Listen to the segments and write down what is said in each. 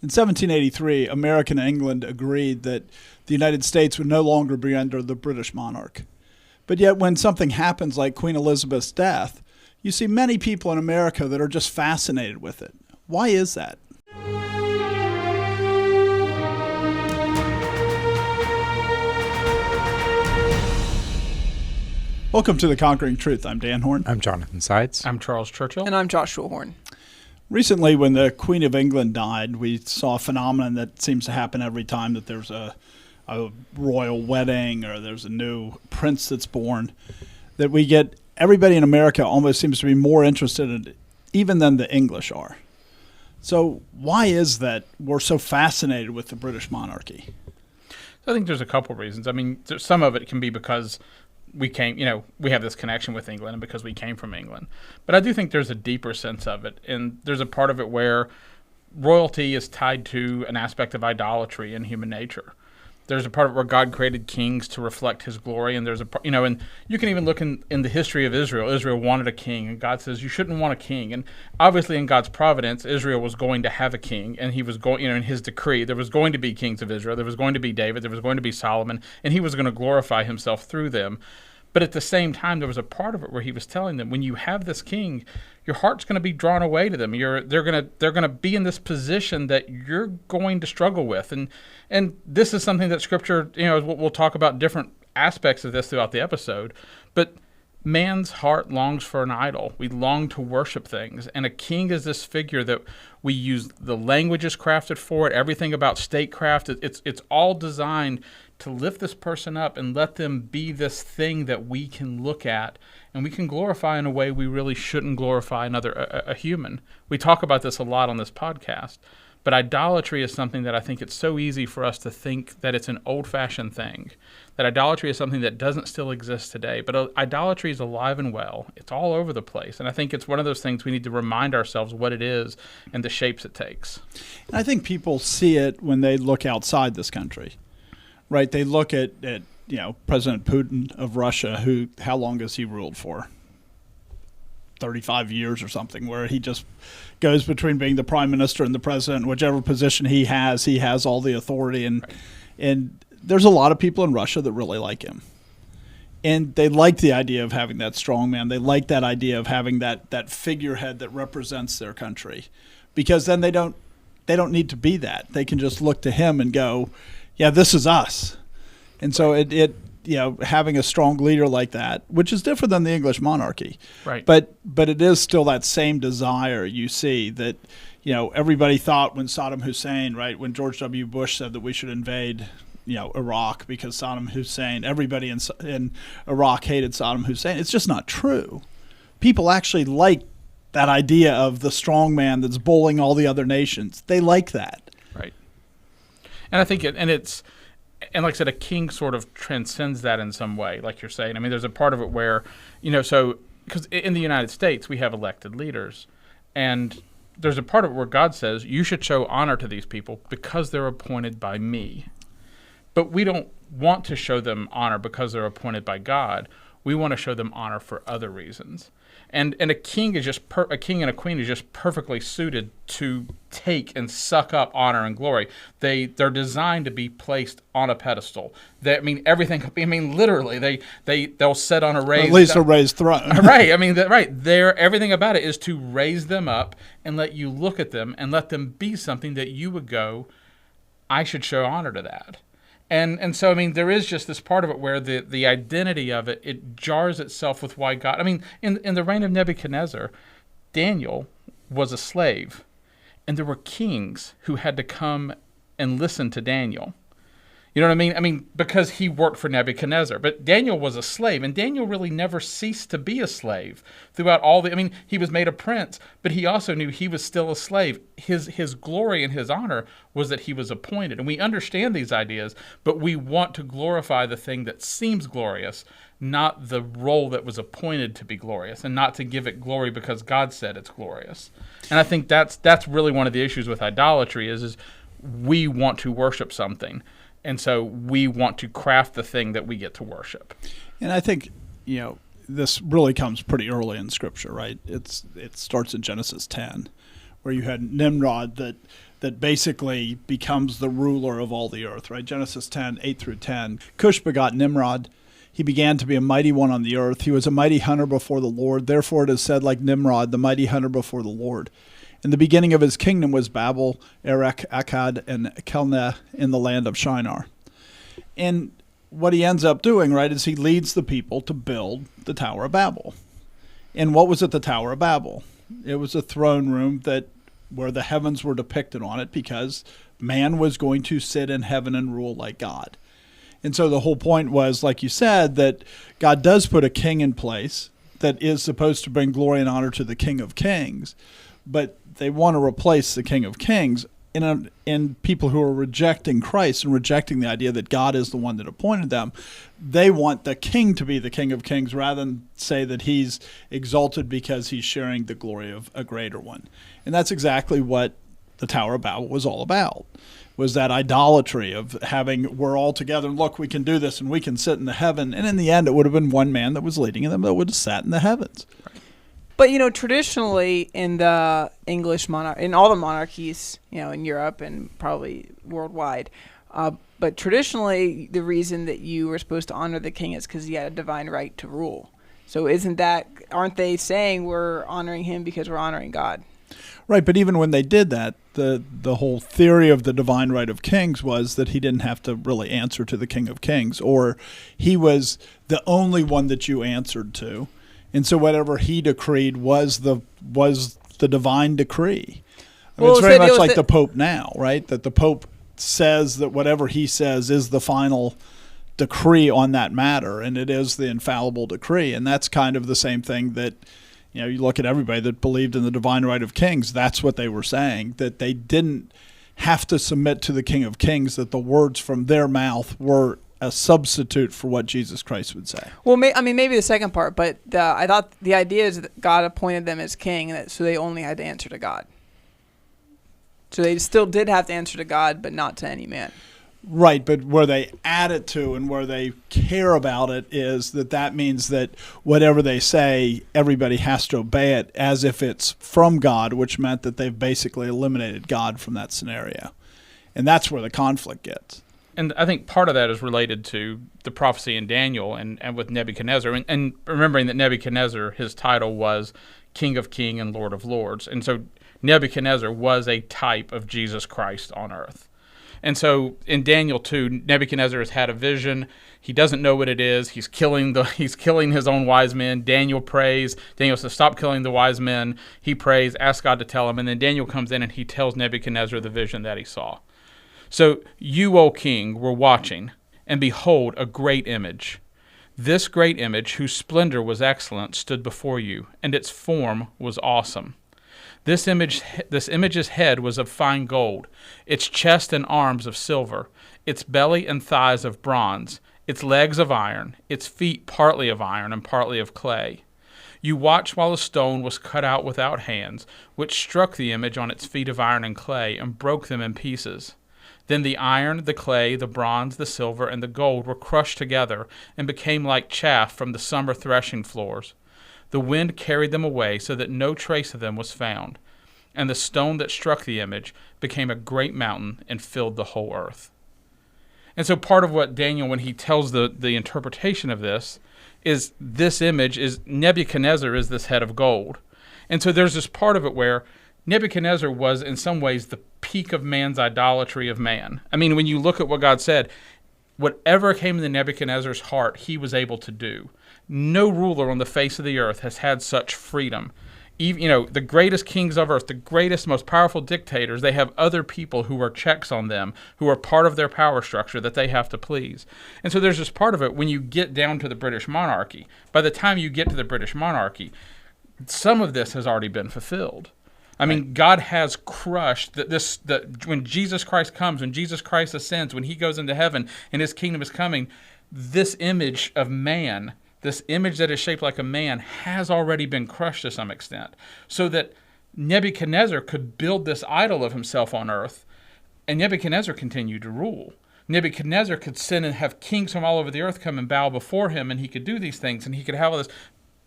In 1783, America and England agreed that the United States would no longer be under the British monarch. But yet when something happens like Queen Elizabeth's death, you see many people in America that are just fascinated with it. Why is that? Welcome to The Conquering Truth. I'm Dan Horn. I'm Jonathan Sides. I'm Charles Churchill. And I'm Joshua Horn. Recently, when the Queen of England died, we saw a phenomenon that seems to happen every time that there's a royal wedding or there's a new prince that's born, that we get everybody in America almost seems to be more interested in it even than the English are. So why is that we're so fascinated with the British monarchy? I think there's a couple reasons. I mean, some of it can be because we have this connection with England and because we came from England. But I do think there's a deeper sense of it. And there's a part of it where royalty is tied to an aspect of idolatry in human nature. There's a part of it where God created kings to reflect his glory. And there's and you can even look in the history of Israel. Israel wanted a king, and God says you shouldn't want a king. And obviously in God's providence, Israel was going to have a king, and he was going, in his decree, there was going to be kings of Israel. There was going to be David. There was going to be Solomon, and he was going to glorify himself through them. But at the same time, there was a part of it where he was telling them, when you have this king, your heart's going to be drawn away to them. They're going to be in this position that you're going to struggle with, and this is something that Scripture, we'll talk about different aspects of this throughout the episode. But man's heart longs for an idol. We long to worship things, and a king is this figure that we use. The language is crafted for it. Everything about statecraft, it's all designed to lift this person up and let them be this thing that we can look at and we can glorify in a way we really shouldn't glorify a human. We talk about this a lot on this podcast, but idolatry is something that I think it's so easy for us to think that it's an old-fashioned thing, that idolatry is something that doesn't still exist today. But idolatry is alive and well. It's all over the place, and I think it's one of those things we need to remind ourselves what it is and the shapes it takes. And I think people see it when they look outside this country. Right, they look at President Putin of Russia, how long has he ruled for? 35 years or something, where he just goes between being the prime minister and the president. Whichever position he has all the authority. And there's a lot of people in Russia that really like him. And they like the idea of having that strong man. They like that idea of having that figurehead that represents their country. Because then they don't need to be that. They can just look to him and go, yeah, this is us. And so it having a strong leader like that, which is different than the English monarchy. Right. But it is still that same desire you see that, everybody thought when Saddam Hussein, right, when George W. Bush said that we should invade, Iraq because Saddam Hussein, everybody in Iraq hated Saddam Hussein. It's just not true. People actually like that idea of the strong man that's bullying all the other nations. They like that. Right. And I think and like I said, a king sort of transcends that in some way, like you're saying. I mean, there's a part of it where, because in the United States, we have elected leaders, and there's a part of it where God says, you should show honor to these people because they're appointed by me. But we don't want to show them honor because they're appointed by God. We want to show them honor for other reasons. And a king is a king and a queen is just perfectly suited to take and suck up honor and glory. They're designed to be placed on a pedestal. Everything. Literally, they'll sit on a raised. At least a raised throne. Right. Everything about it is to raise them up and let you look at them and let them be something that you would go, I should show honor to that. And so, there is just this part of it where the identity of it jars itself with why God... in the reign of Nebuchadnezzar, Daniel was a slave, and there were kings who had to come and listen to Daniel. You know what I mean? Because he worked for Nebuchadnezzar. But Daniel was a slave, and Daniel really never ceased to be a slave throughout all the... he was made a prince, but he also knew he was still a slave. His glory and his honor was that he was appointed. And we understand these ideas, but we want to glorify the thing that seems glorious, not the role that was appointed to be glorious, and not to give it glory because God said it's glorious. And I think that's really one of the issues with idolatry is we want to worship something. And so we want to craft the thing that we get to worship. And I think, this really comes pretty early in Scripture, right? It starts in Genesis 10, where you had Nimrod that that basically becomes the ruler of all the earth, right? Genesis 10, 8 through 10. Cush begot Nimrod. He began to be a mighty one on the earth. He was a mighty hunter before the Lord. Therefore it is said, like Nimrod, the mighty hunter before the Lord. And the beginning of his kingdom was Babel, Erech, Akkad, and Calneh in the land of Shinar. And what he ends up doing, right, is he leads the people to build the Tower of Babel. And what was at the Tower of Babel? It was a throne room where the heavens were depicted on it, because man was going to sit in heaven and rule like God. And so the whole point was, like you said, that God does put a king in place that is supposed to bring glory and honor to the King of Kings, but they want to replace the King of Kings in people who are rejecting Christ and rejecting the idea that God is the one that appointed them. They want the king to be the King of Kings rather than say that he's exalted because he's sharing the glory of a greater one. And that's exactly what the Tower of Babel was all about, was that idolatry of having, we're all together and look, we can do this and we can sit in the heaven. And in the end, it would have been one man that was leading them that would have sat in the heavens. But, traditionally in the English in all the monarchies, in Europe and probably worldwide, but traditionally the reason that you were supposed to honor the king is because he had a divine right to rule. So aren't they saying we're honoring him because we're honoring God? Right, but even when they did that, the whole theory of the divine right of kings was that he didn't have to really answer to the King of Kings, or he was the only one that you answered to. And so whatever he decreed was the divine decree. It's very much like the Pope now, right? That the Pope says that whatever he says is the final decree on that matter, and it is the infallible decree. And that's kind of the same thing that, you look at everybody that believed in the divine right of kings, that's what they were saying, that they didn't have to submit to the King of Kings, that the words from their mouth were a substitute for what Jesus Christ would say. Well, maybe the second part, but I thought the idea is that God appointed them as king, so they only had to answer to God. So they still did have to answer to God, but not to any man. Right, but where they add it to and where they care about it is that means that whatever they say, everybody has to obey it as if it's from God, which meant that they've basically eliminated God from that scenario. And that's where the conflict gets. And I think part of that is related to the prophecy in Daniel and with Nebuchadnezzar. And remembering that Nebuchadnezzar, his title was King of Kings and Lord of Lords. And so Nebuchadnezzar was a type of Jesus Christ on earth. And so in Daniel 2, Nebuchadnezzar has had a vision. He doesn't know what it is. He's killing his own wise men. Daniel prays. Daniel says, stop killing the wise men. He prays, asks God to tell him. And then Daniel comes in and he tells Nebuchadnezzar the vision that he saw. So you, O king, were watching, and behold, a great image. This great image, whose splendor was excellent, stood before you, and its form was awesome. This image's head was of fine gold, its chest and arms of silver, its belly and thighs of bronze, its legs of iron, its feet partly of iron and partly of clay. You watched while a stone was cut out without hands, which struck the image on its feet of iron and clay, and broke them in pieces. Then the iron, the clay, the bronze, the silver, and the gold were crushed together and became like chaff from the summer threshing floors. The wind carried them away so that no trace of them was found. And the stone that struck the image became a great mountain and filled the whole earth. And so part of what Daniel, when he tells the interpretation of this image is Nebuchadnezzar is this head of gold. And so there's this part of it where Nebuchadnezzar was in some ways the peak of man's idolatry of man. I mean, when you look at what God said, whatever came into Nebuchadnezzar's heart, he was able to do. No ruler on the face of the earth has had such freedom. Even, the greatest kings of earth, the greatest, most powerful dictators, they have other people who are checks on them, who are part of their power structure that they have to please. And so there's this part of it when you get down to the British monarchy. By the time you get to the British monarchy, some of this has already been fulfilled. I mean, God has crushed when Jesus Christ comes, when Jesus Christ ascends, when he goes into heaven and his kingdom is coming, this image of man, this image that is shaped like a man, has already been crushed to some extent, so that Nebuchadnezzar could build this idol of himself on earth, and Nebuchadnezzar continued to rule. Nebuchadnezzar could send and have kings from all over the earth come and bow before him, and he could do these things, and he could have all this.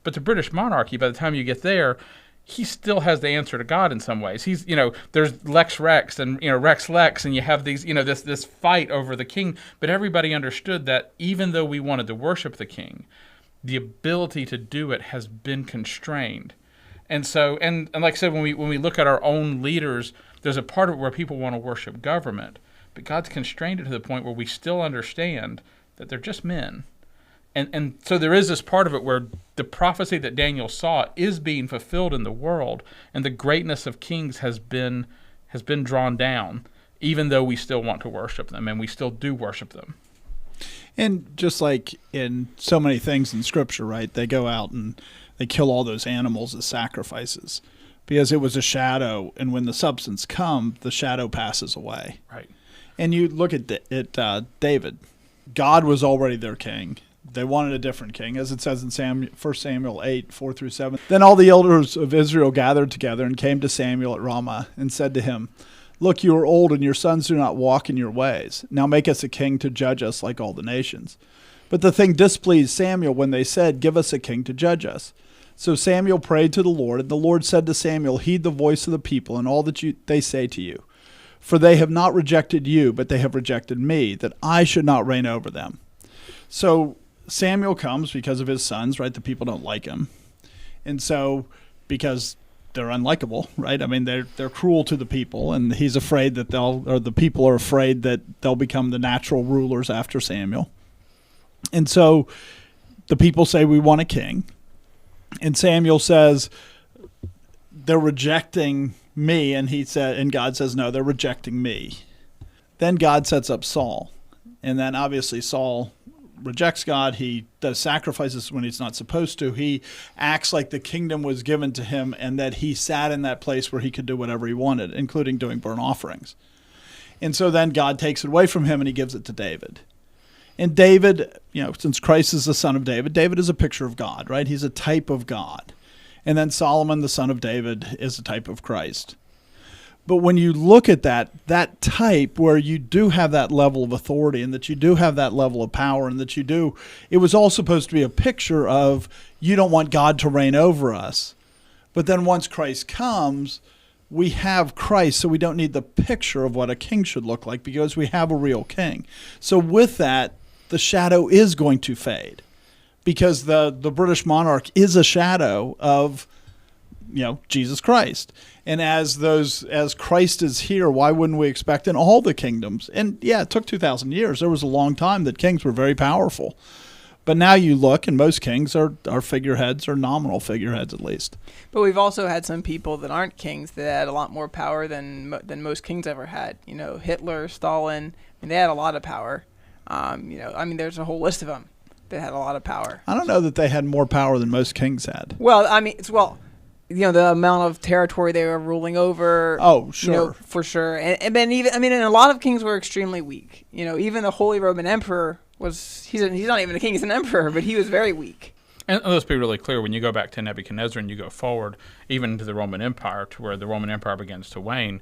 But the British monarchy, by the time you get there, he still has the answer to God in some ways. He's, there's Lex Rex and, Rex Lex, and you have these, this fight over the king. But everybody understood that even though we wanted to worship the king, the ability to do it has been constrained. And so, and like I said, when we look at our own leaders, there's a part of it where people want to worship government, but God's constrained it to the point where we still understand that they're just men. And so there is this part of it where the prophecy that Daniel saw is being fulfilled in the world, and the greatness of kings has been drawn down, even though we still want to worship them, and we still do worship them. And just like in so many things in Scripture, right, they go out and they kill all those animals as sacrifices because it was a shadow, and when the substance comes, the shadow passes away. Right. And you look at David. God was already their king. They wanted a different king, as it says in 1 Samuel 8, 4 through 7. Then all the elders of Israel gathered together and came to Samuel at Ramah and said to him, "Look, you are old, and your sons do not walk in your ways. Now make us a king to judge us like all the nations." But the thing displeased Samuel when they said, "Give us a king to judge us." So Samuel prayed to the Lord, and the Lord said to Samuel, "Heed the voice of the people and all that they say to you. For they have not rejected you, but they have rejected me, that I should not reign over them." So Samuel comes because of his sons, right? The people don't like him. And so because they're unlikable, right? I mean, they're cruel to the people, and he's afraid that the people are afraid that they'll become the natural rulers after Samuel. And so the people say, "We want a king." And Samuel says, "They're rejecting me," and God says, "No, they're rejecting me." Then God sets up Saul, and then obviously Saul rejects God. He does sacrifices when he's not supposed to. He acts like the kingdom was given to him and that he sat in that place where he could do whatever he wanted, including doing burnt offerings. And so then God takes it away from him and he gives it to David. And David, since Christ is the son of David, David is a picture of God, right? He's a type of God. And then Solomon, the son of David, is a type of Christ. But when you look at that type where you do have that level of authority and that you do have that level of power and that it was all supposed to be a picture of you don't want God to reign over us. But then once Christ comes, we have Christ, so we don't need the picture of what a king should look like because we have a real king. So with that, the shadow is going to fade because the British monarch is a shadow of Jesus Christ. And as Christ is here, why wouldn't we expect in all the kingdoms? And yeah, it took 2,000 years. There was a long time that kings were very powerful. But now you look, and most kings are figureheads, or nominal figureheads at least. But we've also had some people that aren't kings that had a lot more power than most kings ever had. Hitler, Stalin. They had a lot of power. There's a whole list of them that had a lot of power. I don't know that they had more power than most kings had. Well, the amount of territory they were ruling over. Oh, sure. For sure. And then and a lot of kings were extremely weak. Even the Holy Roman Emperor he's not even a king, he's an emperor, but he was very weak. And let's be really clear, when you go back to Nebuchadnezzar and you go forward, even to the Roman Empire, to where the Roman Empire begins to wane,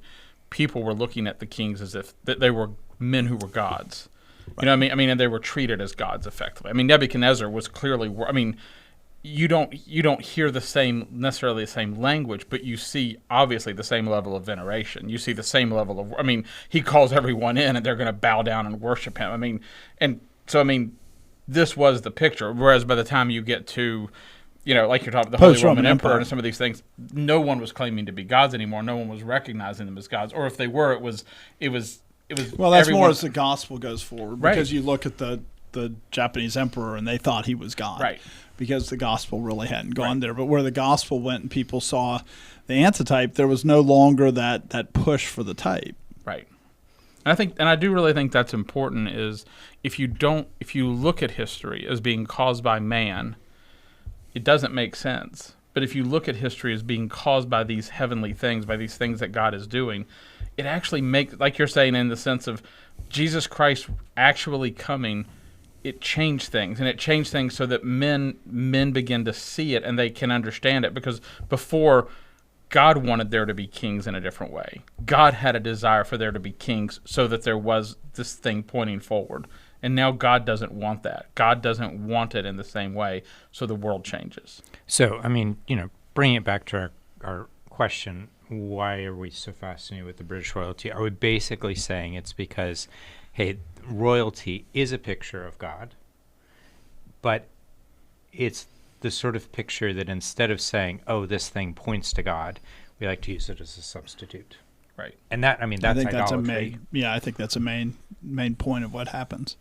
people were looking at the kings as if they were men who were gods. Right. And they were treated as gods effectively. Nebuchadnezzar was clearly, you don't hear necessarily the same language, but you see obviously the same level of veneration. You see the same level of, he calls everyone in and they're going to bow down and worship him. This was the picture. Whereas by the time you get to, like you're talking about the Holy Roman Emperor and some of these things, no one was claiming to be gods anymore. No one was recognizing them as gods. Or if they were, it was. Well, that's more as the gospel goes forward, right. Because you look at the Japanese emperor and they thought he was God, right? Because the gospel really hadn't gone there. But where the gospel went and people saw the antitype, there was no longer that push for the type, right? And I do really think that's important. Is if you look at history as being caused by man, it doesn't make sense. But if you look at history as being caused by these heavenly things, by these things that God is doing, it actually makes, like you're saying, in the sense of Jesus Christ actually coming, it changed things. And it changed things so that men begin to see it and they can understand it. Because before, God wanted there to be kings in a different way. God had a desire for there to be kings so that there was this thing pointing forward. And now God doesn't want that. God doesn't want it in the same way, so the world changes. So, bringing it back to our question, why are we so fascinated with the British royalty? Are we basically saying it's because, hey, royalty is a picture of God, but it's the sort of picture that instead of saying, oh, this thing points to God, we like to use it as a substitute. Right. And that, that's I think idolatry. I think that's a main point of what happens.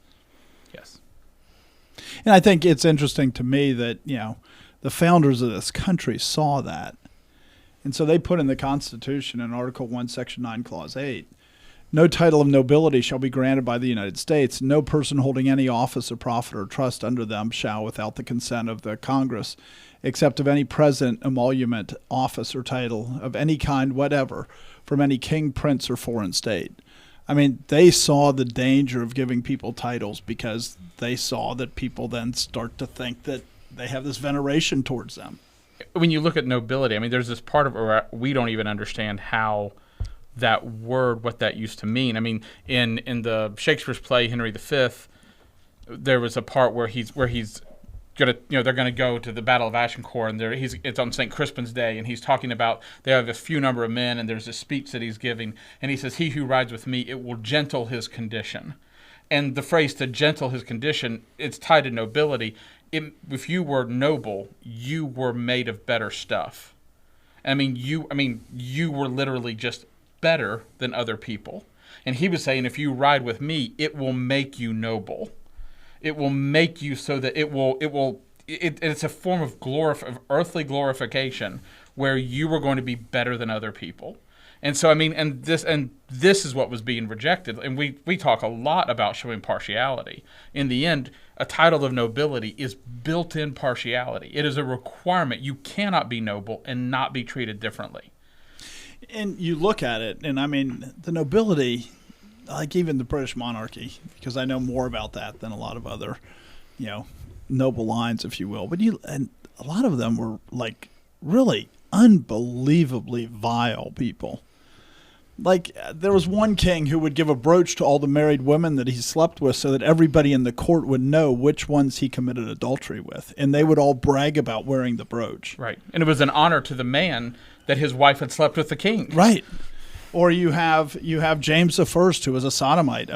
Yes. And I think it's interesting to me that, the founders of this country saw that. And so they put in the Constitution in Article 1, Section 9, Clause 8, no title of nobility shall be granted by the United States. No person holding any office or profit or trust under them shall, without the consent of the Congress, except of any present emolument, office, or title of any kind whatever, from any king, prince, or foreign state. I mean, they saw the danger of giving people titles because they saw that people then start to think that they have this veneration towards them. When you look at nobility, I mean, there's this part of it where we don't even understand how that word, what that used to mean. I mean, in the Shakespeare's play Henry V, there was a part where he's gonna, they're gonna go to the Battle of Agincourt, and it's on St. Crispin's Day, and he's talking about they have a few number of men, and there's a speech that he's giving, and he says, "He who rides with me, it will gentle his condition." And the phrase "to gentle his condition," it's tied to nobility. If you were noble, you were made of better stuff. I mean, you were literally just better than other people. And he was saying, if you ride with me, it will make you noble. It will make you so that it's a form of earthly glorification where you were going to be better than other people. And so, this is what was being rejected. And we talk a lot about showing partiality. In the end, a title of nobility is built-in partiality. It is a requirement. You cannot be noble and not be treated differently. And you look at it, and the nobility, like even the British monarchy, because I know more about that than a lot of other, noble lines, if you will. But and a lot of them were like really unbelievably vile people. Like, there was one king who would give a brooch to all the married women that he slept with so that everybody in the court would know which ones he committed adultery with. And they would all brag about wearing the brooch. Right. And it was an honor to the man that his wife had slept with the king. Right. Or you have James I, who was a sodomite.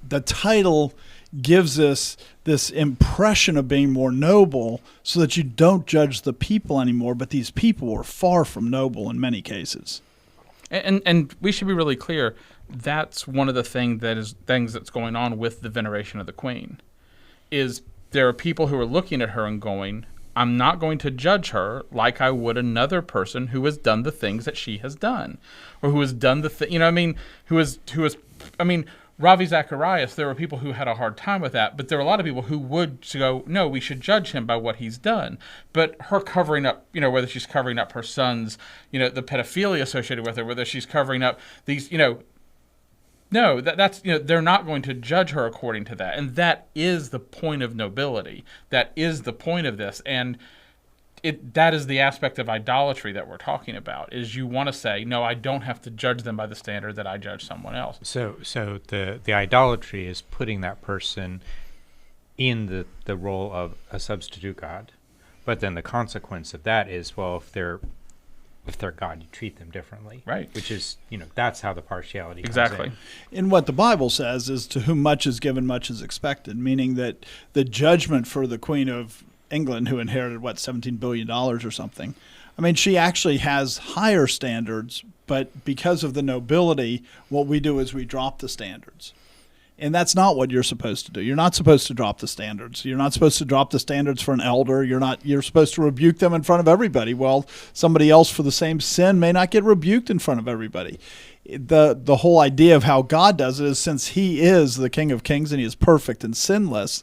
The title gives us this impression of being more noble so that you don't judge the people anymore, but these people were far from noble in many cases. And we should be really clear, that's one of the things that's going on with the veneration of the Queen, is there are people who are looking at her and going, I'm not going to judge her like I would another person who has done the things that she has done, or who has done Ravi Zacharias, there were people who had a hard time with that, but there were a lot of people who would go, no, we should judge him by what he's done. But her covering up, whether she's covering up her sons, the pedophilia associated with her, whether she's covering up these, no, that's they're not going to judge her according to that. And that is the point of nobility. That is the point of this. And that is the aspect of idolatry that we're talking about, is you want to say, no, I don't have to judge them by the standard that I judge someone else. So the idolatry is putting that person in the role of a substitute God. But then the consequence of that is, well, if they're God, you treat them differently. Right. Which is, that's how the partiality comes exactly. in. And what the Bible says is, to whom much is given, much is expected, meaning that the judgment for the Queen of England, who inherited, $17 billion or something. She actually has higher standards, but because of the nobility, what we do is we drop the standards. And that's not what you're supposed to do. You're not supposed to drop the standards. You're not supposed to drop the standards for an elder. You're supposed to rebuke them in front of everybody. Well, somebody else for the same sin may not get rebuked in front of everybody. The whole idea of how God does it is, since he is the King of Kings and he is perfect and sinless,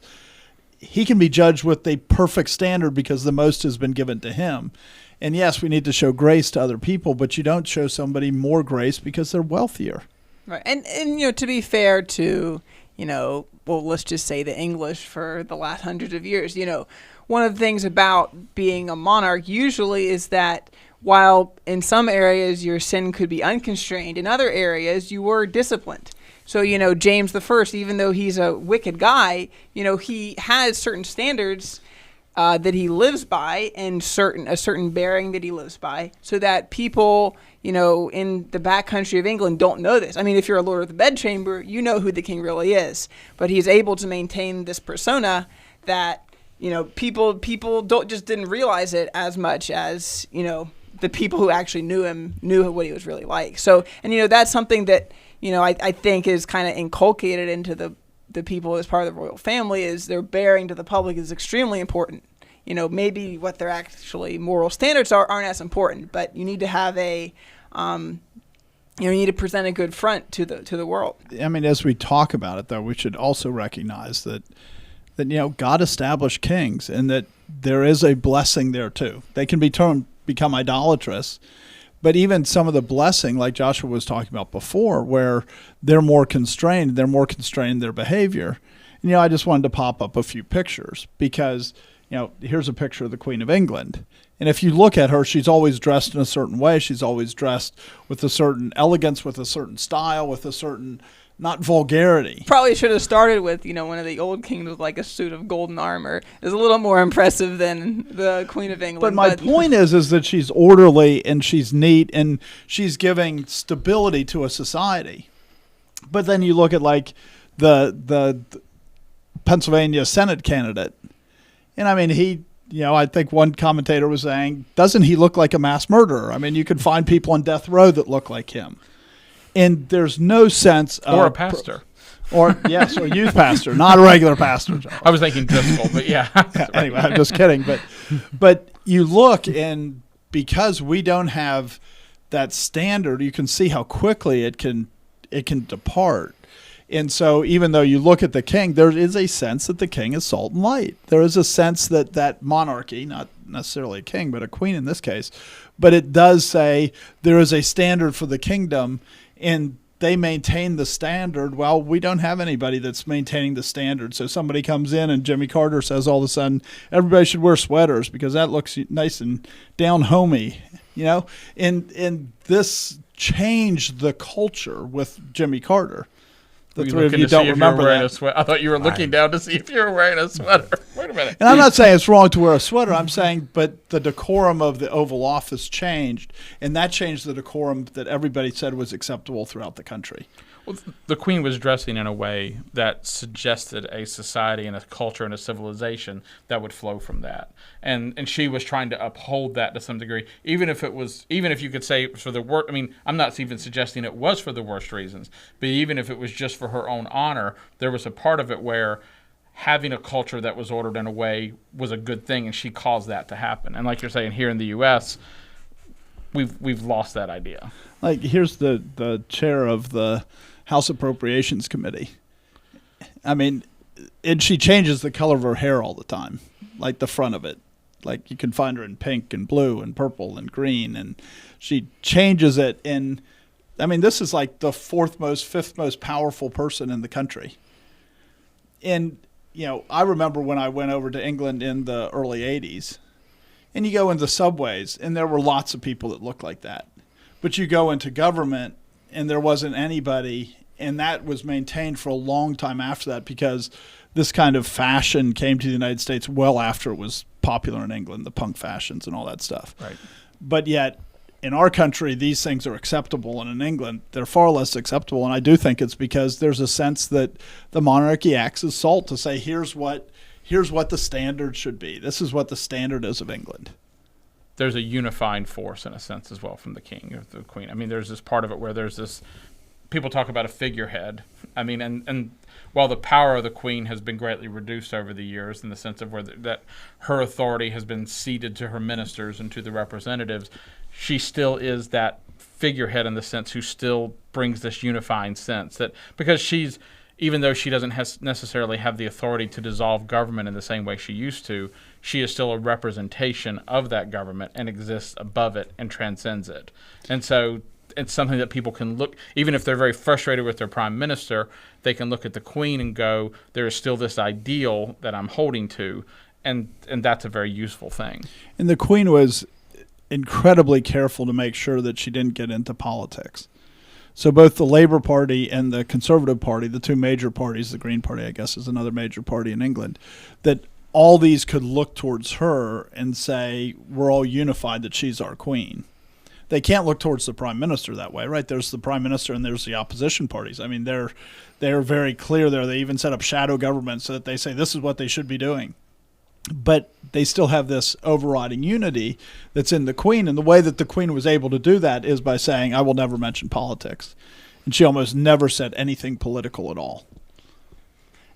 he can be judged with a perfect standard because the most has been given to him. And yes, we need to show grace to other people, but you don't show somebody more grace because they're wealthier. Right. And to be fair to, let's just say the English for the last hundreds of years, one of the things about being a monarch usually is that while in some areas your sin could be unconstrained, in other areas you were disciplined. So, James I, even though he's a wicked guy, he has certain standards that he lives by, and a certain bearing that he lives by, so that people, in the back country of England don't know this. I mean, if you're a lord of the bedchamber, you know who the king really is, but he's able to maintain this persona that people didn't realize it as much as the people who actually knew him knew what he was really like. So, and that's something that I think is kind of inculcated into the people as part of the royal family, is their bearing to the public is extremely important. Maybe what their actually moral standards aren't as important, but you need to have you need to present a good front to the world. I mean, as we talk about it, though, we should also recognize that God established kings, and that there is a blessing there too. They can become idolatrous, but even some of the blessing, like Joshua was talking about before, where they're more constrained in their behavior. And, I just wanted to pop up a few pictures because, here's a picture of the Queen of England. And if you look at her, she's always dressed in a certain way. She's always dressed with a certain elegance, with a certain style, with a certain, not vulgarity. Probably should have started with, one of the old kings with like a suit of golden armor. It's a little more impressive than the Queen of England. But my point is that she's orderly and she's neat and she's giving stability to a society. But then you look at like the Pennsylvania Senate candidate, and I mean I think one commentator was saying, doesn't he look like a mass murderer? I mean, you can find people on death row that look like him. And there's no sense of... Or a pastor. Or youth pastor, not a regular pastor. I was thinking Driscoll, but yeah. Anyway, I'm just kidding. But you look, and because we don't have that standard, you can see how quickly it can depart. And so even though you look at the king, there is a sense that the king is salt and light. There is a sense that monarchy, not necessarily a king, but a queen in this case, but it does say there is a standard for the kingdom, and they maintain the standard. Well, we don't have anybody that's maintaining the standard. So somebody comes in and Jimmy Carter says all of a sudden everybody should wear sweaters because that looks nice and down-homey, And this changed the culture with Jimmy Carter. The three of you don't remember that. I thought you were looking down to see if you were wearing a sweater. Wait a minute. And I'm not saying it's wrong to wear a sweater. I'm saying, but the decorum of the Oval Office changed, and that changed the decorum that everybody said was acceptable throughout the country. Well, the Queen was dressing in a way that suggested a society and a culture and a civilization that would flow from that. And she was trying to uphold that to some degree, even if you could say for the worst. I mean, I'm not even suggesting it was for the worst reasons, but even if it was just for her own honor, there was a part of it where having a culture that was ordered in a way was a good thing, and she caused that to happen. And like you're saying, here in the U.S., we've lost that idea. Like, here's the chair of the House Appropriations Committee. I mean, and she changes the color of her hair all the time, like the front of it. Like, you can find her in pink and blue and purple and green, and she changes it. And I mean, this is like the fifth most powerful person in the country. And, I remember when I went over to England in the early 80s, and you go into subways, and there were lots of people that looked like that. But you go into government, and there wasn't anybody, and that was maintained for a long time after that, because this kind of fashion came to the United States well after it was popular in England, the punk fashions and all that stuff. Right. But yet, in our country, these things are acceptable, and in England, they're far less acceptable. And I do think it's because there's a sense that the monarchy acts as salt to say, here's what the standard should be. This is what the standard is of England. There's a unifying force in a sense as well from the king or the queen. I mean, there's this part of it where there's this, people talk about a figurehead. I mean, and while the power of the queen has been greatly reduced over the years in the sense of where that her authority has been ceded to her ministers and to the representatives, she still is that figurehead in the sense who still brings this unifying sense that because she's, even though she doesn't necessarily have the authority to dissolve government in the same way she used to, she is still a representation of that government and exists above it and transcends it. And so it's something that people can look, even if they're very frustrated with their prime minister, they can look at the queen and go, there is still this ideal that I'm holding to, and that's a very useful thing. And the queen was incredibly careful to make sure that she didn't get into politics. So both the Labour Party and the Conservative Party, the two major parties, the Green Party, I guess, is another major party in England, that all these could look towards her and say, we're all unified that she's our queen. They can't look towards the prime minister that way, right? There's the prime minister and there's the opposition parties. I mean, they're very clear there. They even set up shadow governments so that they say this is what they should be doing. But they still have this overriding unity that's in the queen. And the way that the queen was able to do that is by saying, I will never mention politics. And she almost never said anything political at all.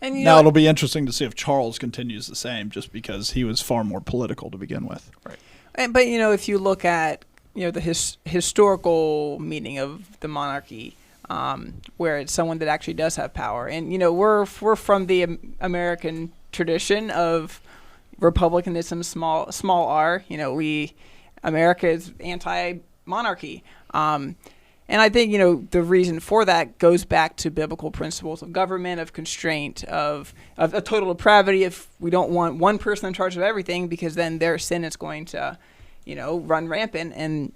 And now it'll be interesting to see if Charles continues the same, just because he was far more political to begin with. Right. But, if you look at the historical meaning of the monarchy, where it's someone that actually does have power. And, we're from the American tradition of republicanism, small r. America is anti-monarchy. And I think, the reason for that goes back to biblical principles of government, of constraint, of a total depravity. If we don't want one person in charge of everything, because then their sin is going to run rampant, and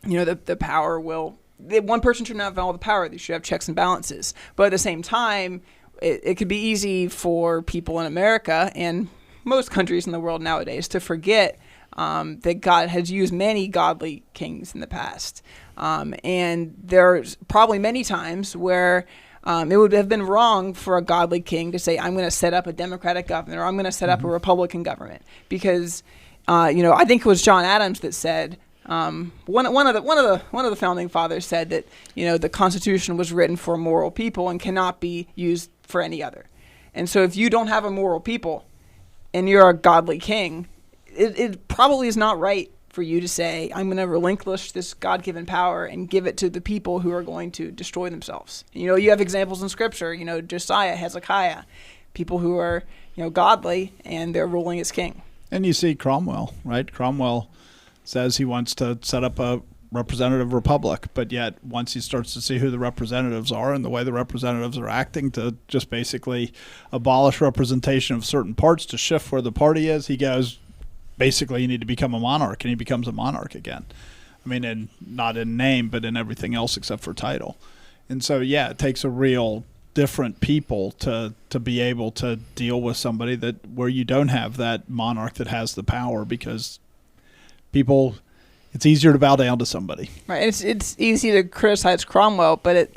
the power will. One person shouldn't have all the power. They should have checks and balances. But at the same time, it could be easy for people in America and most countries in the world nowadays to forget that God has used many godly kings in the past, and there's probably many times where it would have been wrong for a godly king to say, "I'm going to set up a Democratic government," or "I'm going to set up a Republican government," because I think it was John Adams that said, one of the founding fathers said that the Constitution was written for moral people and cannot be used for any other. And so if you don't have a moral people and you're a godly king, it probably is not right for you to say, I'm going to relinquish this God-given power and give it to the people who are going to destroy themselves. You have examples in Scripture, Josiah, Hezekiah, people who are godly and they're ruling as king. And you see Cromwell, right? Cromwell says he wants to set up a representative republic, but yet once he starts to see who the representatives are and the way the representatives are acting to just basically abolish representation of certain parts to shift where the party is, he goes, basically you need to become a monarch, and he becomes a monarch again. I mean, not in name, but in everything else except for title. And so, yeah, it takes a real different people to be able to deal with somebody that where you don't have that monarch that has the power, because people, it's easier to bow down to somebody. Right. It's easy to criticize Cromwell, but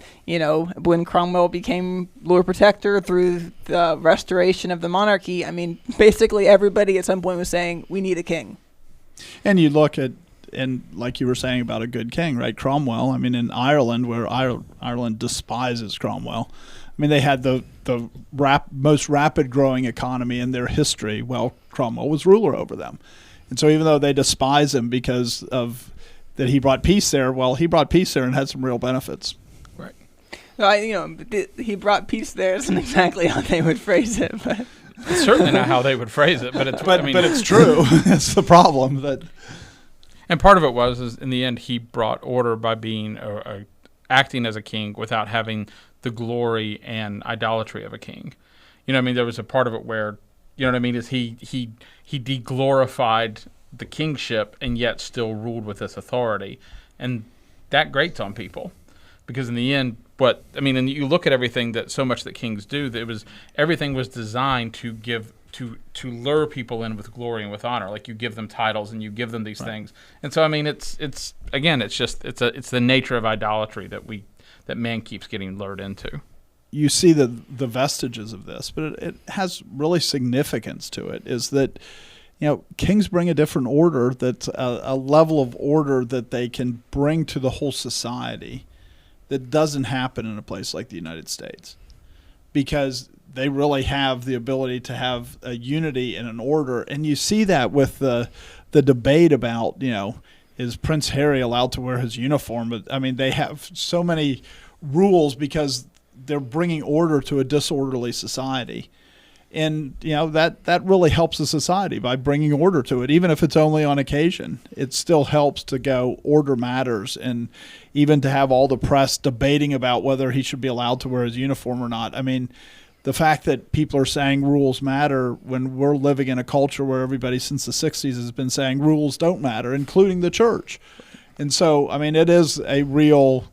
when Cromwell became Lord Protector through the restoration of the monarchy, I mean, basically everybody at some point was saying, we need a king. And you look at, and like you were saying about a good king, right? Cromwell, I mean, in Ireland, where Ireland despises Cromwell, I mean, they had the most rapid growing economy in their history. Well, Cromwell was ruler over them. And so even though they despise him because of that he brought peace there, well, he brought peace there and had some real benefits. Right. Well, he brought peace there isn't exactly how they would phrase it, but it's certainly not how they would phrase it. But but it's true. That's the problem. And part of it was in the end he brought order by being acting as a king without having the glory and idolatry of a king. There was a part of it where, is he de-glorified the kingship and yet still ruled with this authority. And that grates on people, because in the end, and you look at everything that so much that kings do, everything was designed to give, to lure people in with glory and with honor. Like you give them titles and you give them these things. And so, it's the nature of idolatry that man keeps getting lured into. You see the vestiges of this, but it has really significance to it, is that, kings bring a different order, that's a level of order that they can bring to the whole society that doesn't happen in a place like the United States, because they really have the ability to have a unity and an order. And you see that with the debate about, is Prince Harry allowed to wear his uniform? But they have so many rules because they're bringing order to a disorderly society. And, that really helps the society by bringing order to it. Even if it's only on occasion, it still helps to go, order matters. And even to have all the press debating about whether he should be allowed to wear his uniform or not. The fact that people are saying rules matter when we're living in a culture where everybody since the 60s has been saying rules don't matter, including the church. And so, it is a real...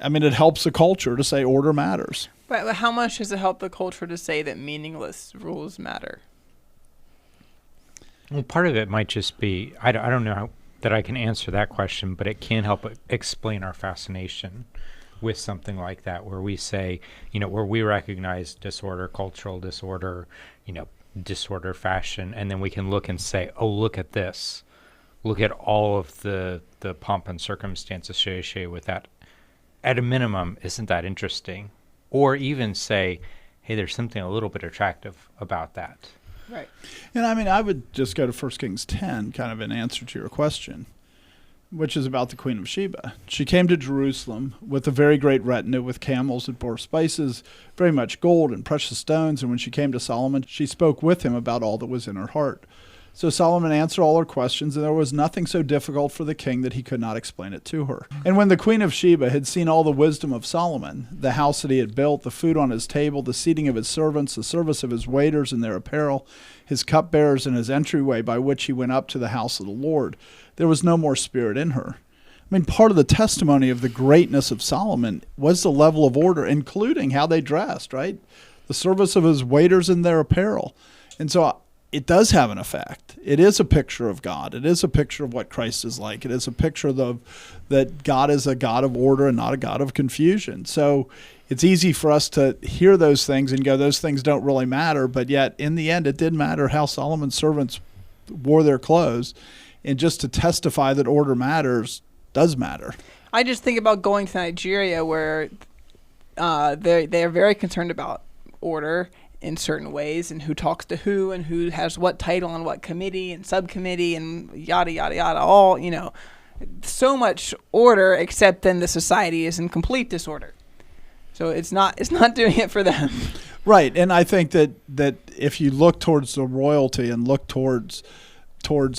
it helps the culture to say order matters. Right, but how much does it help the culture to say that meaningless rules matter? Well, part of it might just be, I don't know that I can answer that question, but it can help explain our fascination with something like that, where we say, where we recognize disorder, cultural disorder, disorder, fashion, and then we can look and say, oh, look at this. Look at all of the pomp and circumstance associated with that. At a minimum, isn't that interesting? Or even say, hey, there's something a little bit attractive about that. Right. And I mean, I would just go to 1 Kings 10, kind of in answer to your question, which is about the Queen of Sheba. She came to Jerusalem with a very great retinue, with camels that bore spices, very much gold and precious stones. And when she came to Solomon, she spoke with him about all that was in her heart. So Solomon answered all her questions, and there was nothing so difficult for the king that he could not explain it to her. And when the Queen of Sheba had seen all the wisdom of Solomon, the house that he had built, the food on his table, the seating of his servants, the service of his waiters and their apparel, his cupbearers, and his entryway by which he went up to the house of the Lord, there was no more spirit in her. I mean, part of the testimony of the greatness of Solomon was the level of order, including how they dressed, right? The service of his waiters and their apparel. And so it does have an effect. It is a picture of God. It is a picture of what Christ is like. It is a picture of that God is a God of order and not a God of confusion. So it's easy for us to hear those things and go, those things don't really matter. But yet, in the end, it did matter how Solomon's servants wore their clothes. And just to testify that order matters does matter. I just think about going to Nigeria, where they are very concerned about order in certain ways, and who talks to who, and who has what title on what committee and subcommittee, and yada yada yada. All so much order, except then the society is in complete disorder. So it's not doing it for them. Right, and I think that if you look towards the royalty and look towards,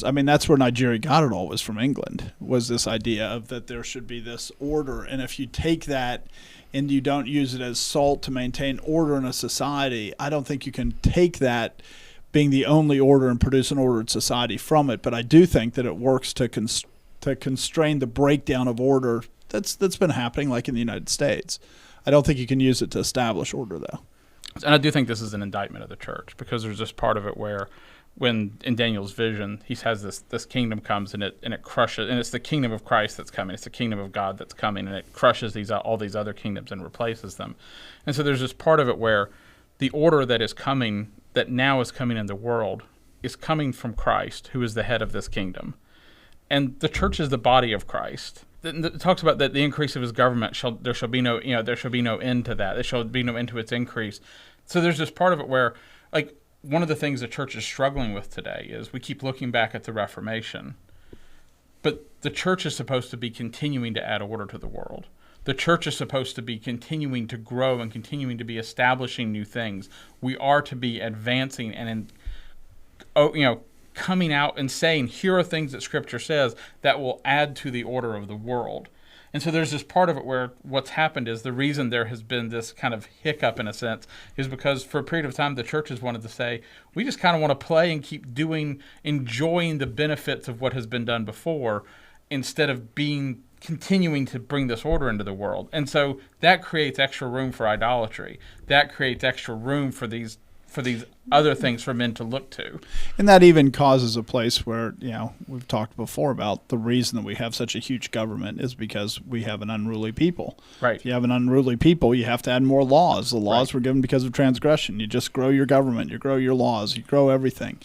I mean, that's where Nigeria got it all, was from England, was this idea of that there should be this order. And if you take that and you don't use it as salt to maintain order in a society, I don't think you can take that being the only order and produce an ordered society from it. But I do think that it works to constrain the breakdown of order that's been happening, like in the United States. I don't think you can use it to establish order, though. And I do think this is an indictment of the church, because there's just part of it where, when in Daniel's vision, he has this kingdom comes and it crushes, and it's the kingdom of Christ that's coming. It's the kingdom of God that's coming, and it crushes all these other kingdoms and replaces them. And so there's this part of it where the order that is coming, that now is coming in the world, is coming from Christ, who is the head of this kingdom. And the church is the body of Christ. It talks about that the increase of his government there shall be no end to that. There shall be no end to its increase. So there's this part of it where, like, one of the things the church is struggling with today is we keep looking back at the Reformation, but the church is supposed to be continuing to add order to the world. The church is supposed to be continuing to grow and continuing to be establishing new things. We are to be advancing and coming out and saying, here are things that Scripture says that will add to the order of the world. And so there's this part of it where what's happened is, the reason there has been this kind of hiccup, in a sense, is because for a period of time the church has wanted to say, we just kind of want to play and keep enjoying the benefits of what has been done before, instead of continuing to bring this order into the world. And so that creates extra room for idolatry. That creates extra room for these other things for men to look to. And that even causes a place where, we've talked before about the reason that we have such a huge government is because we have an unruly people. Right. If you have an unruly people, you have to add more laws. The laws were given because of transgression. You just grow your government, you grow your laws, you grow everything.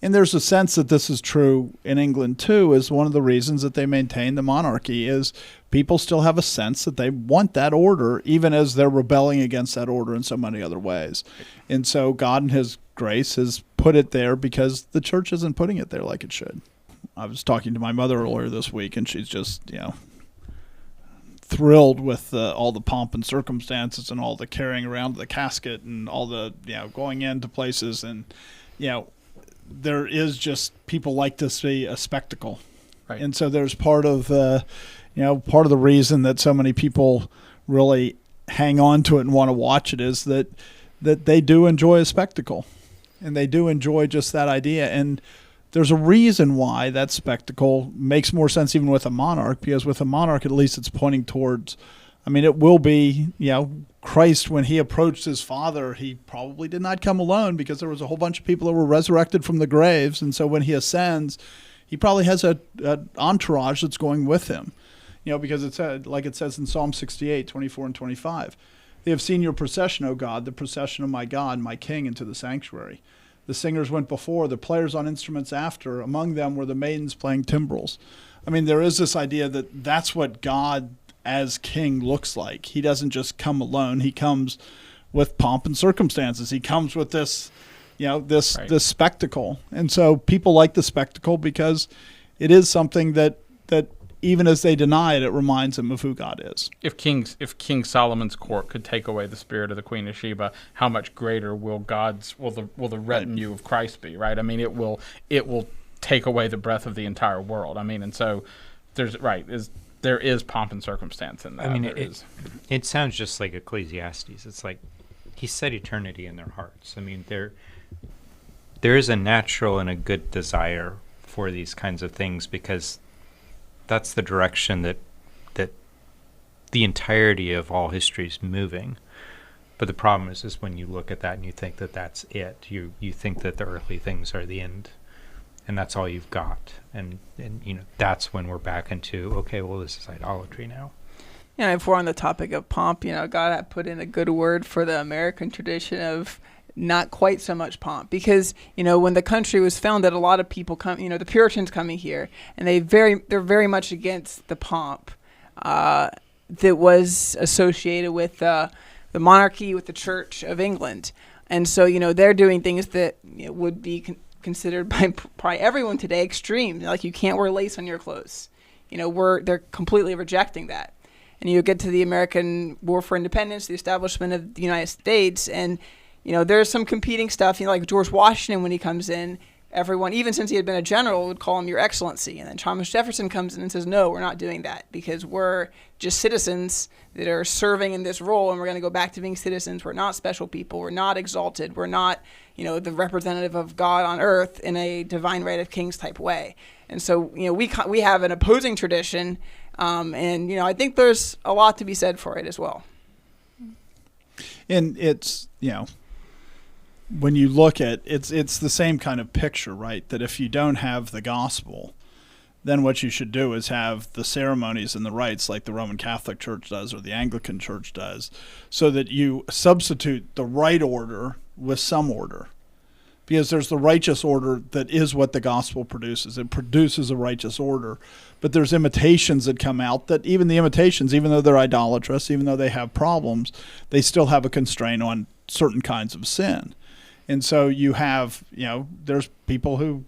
And there's a sense that this is true in England too, is one of the reasons that they maintain the monarchy is people still have a sense that they want that order, even as they're rebelling against that order in so many other ways. And so God in his grace has put it there because the church isn't putting it there like it should. I was talking to my mother earlier this week, and she's just, thrilled with all the pomp and circumstances and all the carrying around the casket and all the, going into places. And, there is just, people like to see a spectacle. Right. And so there's part of the reason that so many people really hang on to it and want to watch it is that they do enjoy a spectacle, and they do enjoy just that idea. And there's a reason why that spectacle makes more sense even with a monarch, because with a monarch, at least it's pointing towards I mean, it will be, Christ, when he approached his Father, he probably did not come alone because there was a whole bunch of people that were resurrected from the graves. And so when he ascends, he probably has an entourage that's going with him, because it said, like it says in Psalm 68, 24 and 25, they have seen your procession, O God, the procession of my God, my King, into the sanctuary. The singers went before, the players on instruments after. Among them were the maidens playing timbrels. I mean, there is this idea that that's what God as king looks like. He doesn't just come alone. He comes with pomp and circumstances. He comes with this, this spectacle. And so people like the spectacle because it is something that even as they deny it, it reminds them of who God is. If King Solomon's court could take away the spirit of the Queen of Sheba, how much greater will the retinue of Christ be? Right. I mean, it will take away the breath of the entire world. I mean, and so there is pomp and circumstance in that. I mean, it sounds just like Ecclesiastes. It's like he set eternity in their hearts. I mean, there is a natural and a good desire for these kinds of things because that's the direction that the entirety of all history is moving. But the problem is when you look at that and you think that that's it. You think that the earthly things are the end. And that's all you've got. And that's when we're back into, okay, well, this is idolatry now. Yeah, if we're on the topic of pomp, God had put in a good word for the American tradition of not quite so much pomp. Because, when the country was founded, a lot of people come, the Puritans coming here, and they're very much against the pomp that was associated with the monarchy, with the Church of England. And so, they're doing things that would be considered by probably everyone today extreme. Like you can't wear lace on your clothes. They're completely rejecting that. And you get to the American War for Independence, the establishment of the United States, and there's some competing stuff. Like George Washington, when he comes in, everyone, even since he had been a general, would call him Your Excellency. And then Thomas Jefferson comes in and says, no, we're not doing that because we're just citizens that are serving in this role, and we're going to go back to being citizens. We're not special people. We're not exalted. We're not, the representative of God on earth in a divine right of kings type way. And so, we have an opposing tradition, and I think there's a lot to be said for it as well. And it's, when you look at it's the same kind of picture, right? That if you don't have the gospel, then what you should do is have the ceremonies and the rites like the Roman Catholic Church does or the Anglican Church does, so that you substitute the right order with some order. Because there's the righteous order that is what the gospel produces. It produces a righteous order. But there's imitations that come out that even the imitations, even though they're idolatrous, even though they have problems, they still have a constraint on certain kinds of sin. And so you have, there's people who,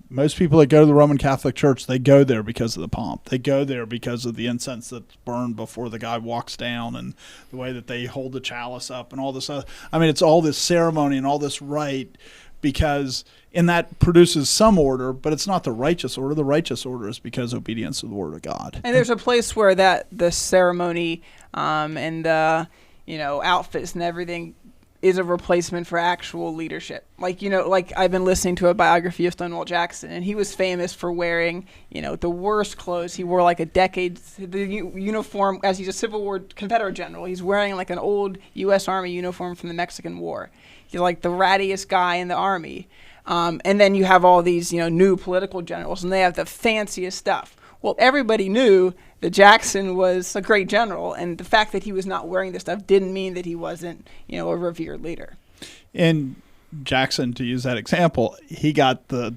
most people that go to the Roman Catholic Church, they go there because of the pomp. They go there because of the incense that's burned before the guy walks down and the way that they hold the chalice up and all this other. It's all this ceremony and all this rite because, and that produces some order, but it's not the righteous order. The righteous order is because obedience to the word of God. And there's a place where the ceremony and the, outfits and everything is a replacement for actual leadership. Like I've been listening to a biography of Stonewall Jackson, and he was famous for wearing, the worst clothes. He wore like the uniform, as he's a Civil War Confederate general. He's wearing like an old U.S. Army uniform from the Mexican War. He's like the rattiest guy in the army. And then you have all these, new political generals, and they have the fanciest stuff. Well, everybody knew that Jackson was a great general, and the fact that he was not wearing this stuff didn't mean that he wasn't, a revered leader. And Jackson, to use that example, he got the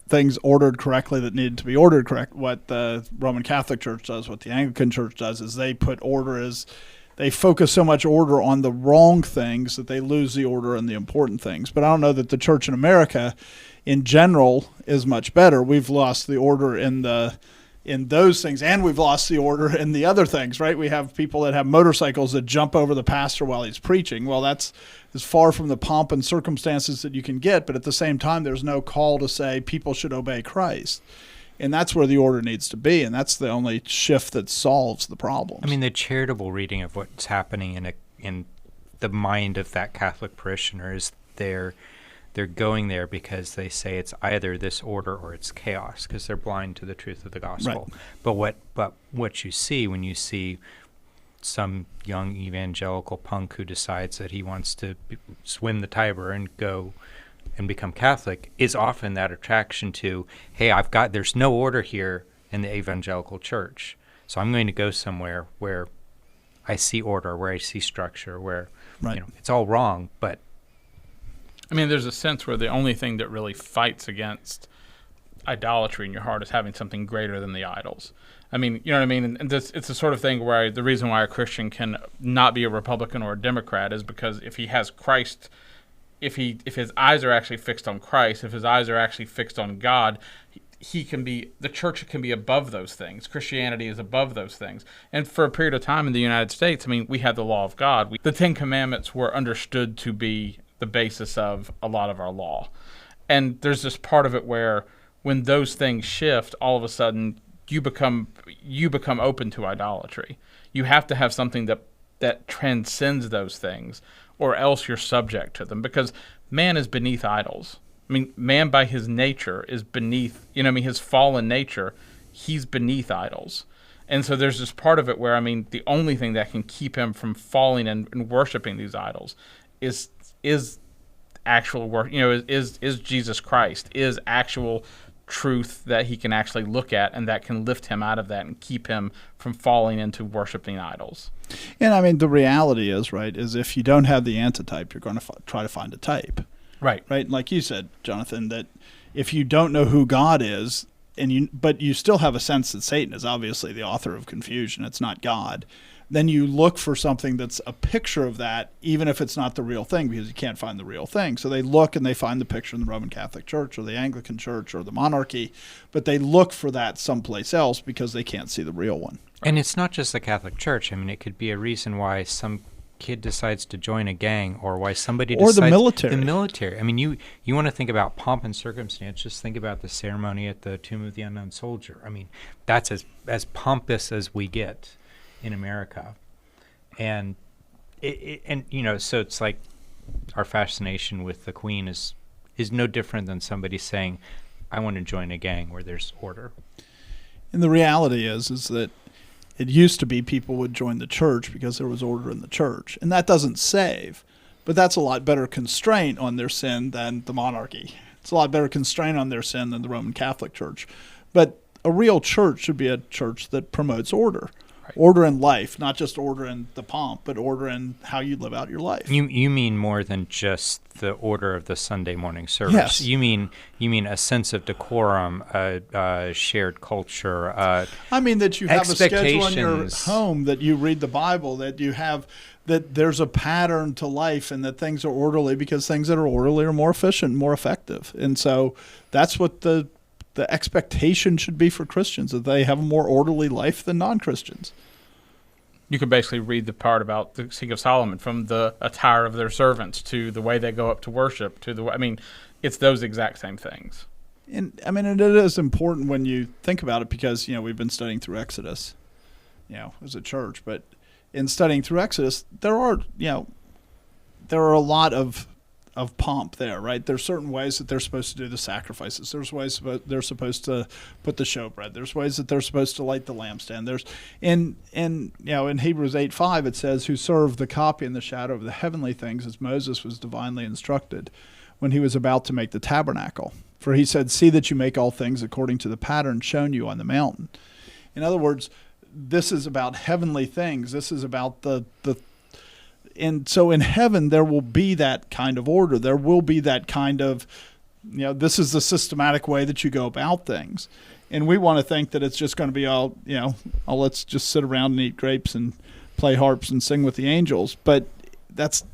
things ordered correctly that needed to be ordered correct. What the Roman Catholic Church does, what the Anglican Church does, is they put order as they focus so much order on the wrong things that they lose the order on the important things. But I don't know that the church in America in general is much better. We've lost the order in those things, and we've lost the order in the other things, right? We have people that have motorcycles that jump over the pastor while he's preaching. Well, that's as far from the pomp and circumstances that you can get, but at the same time, there's no call to say people should obey Christ. And that's where the order needs to be, and that's the only shift that solves the problems. The charitable reading of what's happening in the mind of that Catholic parishioner is they're going there because they say it's either this order or it's chaos because they're blind to the truth of the gospel. Right. But what you see when you see some young evangelical punk who decides that he wants to swim the Tiber and go and become Catholic is often that attraction to, hey, there's no order here in the evangelical church, so I'm going to go somewhere where I see order, where I see structure, where it's all wrong, but I mean, there's a sense where the only thing that really fights against idolatry in your heart is having something greater than the idols. I mean, you know what I mean? And it's the sort of thing where the reason why a Christian can not be a Republican or a Democrat is because if he has Christ, if his eyes are actually fixed on Christ, if his eyes are actually fixed on God, the church can be above those things. Christianity is above those things. And for a period of time in the United States, I mean, we had the law of God. The Ten Commandments were understood to be the basis of a lot of our law. And there's this part of it where when those things shift, all of a sudden you become open to idolatry. You have to have something that transcends those things, or else you're subject to them, because man is beneath idols. I mean, man by his nature is beneath, his fallen nature, he's beneath idols. And so there's this part of it where, the only thing that can keep him from falling and worshiping these idols is actual work, is Jesus Christ, is actual truth that he can actually look at, and that can lift him out of that and keep him from falling into worshiping idols. And the reality is if you don't have the antitype, you're going to try to find a type. Right. Like you said, Jonathan, that if you don't know who God is, but you still have a sense that Satan is obviously the author of confusion, it's not God, then you look for something that's a picture of that, even if it's not the real thing, because you can't find the real thing. So they look and they find the picture in the Roman Catholic Church or the Anglican Church or the monarchy, but they look for that someplace else because they can't see the real one. And it's not just the Catholic Church. It could be a reason why some kid decides to join a gang, or why somebody decides... Or the military. The military. You want to think about pomp and circumstance, just think about the ceremony at the Tomb of the Unknown Soldier. That's as pompous as we get in America. And so it's like our fascination with the Queen is no different than somebody saying, I want to join a gang where there's order. And the reality is that it used to be people would join the church because there was order in the church. And that doesn't save, but that's a lot better constraint on their sin than the monarchy. It's a lot better constraint on their sin than the Roman Catholic Church. But a real church should be a church that promotes order. Right. Order in life, not just order in the pomp, but order in how you live out your life. You mean more than just the order of the Sunday morning service. Yes. You mean a sense of decorum, shared culture. That you have a schedule in your home, that you read the Bible, that you have, that there's a pattern to life, and that things are orderly, because things that are orderly are more efficient, more effective. And so that's what the expectation should be for Christians, that they have a more orderly life than non-Christians. You could basically read the part about the Song of Solomon, from the attire of their servants to the way they go up to worship to it's those exact same things. And it is important when you think about it, because we've been studying through Exodus, as a church, but in studying through Exodus, there are a lot of pomp there, right? There's certain ways that they're supposed to do the sacrifices. There's ways they're supposed to put the showbread. There's ways that they're supposed to light the lampstand. There's in Hebrews 8:5 it says, "Who served the copy in the shadow of the heavenly things, as Moses was divinely instructed when he was about to make the tabernacle. For he said, see that you make all things according to the pattern shown you on the mountain." In other words, this is about heavenly things. This is about and so in heaven, there will be that kind of order. There will be that kind of, this is the systematic way that you go about things. And we want to think that it's just going to be all, let's just sit around and eat grapes and play harps and sing with the angels. But that's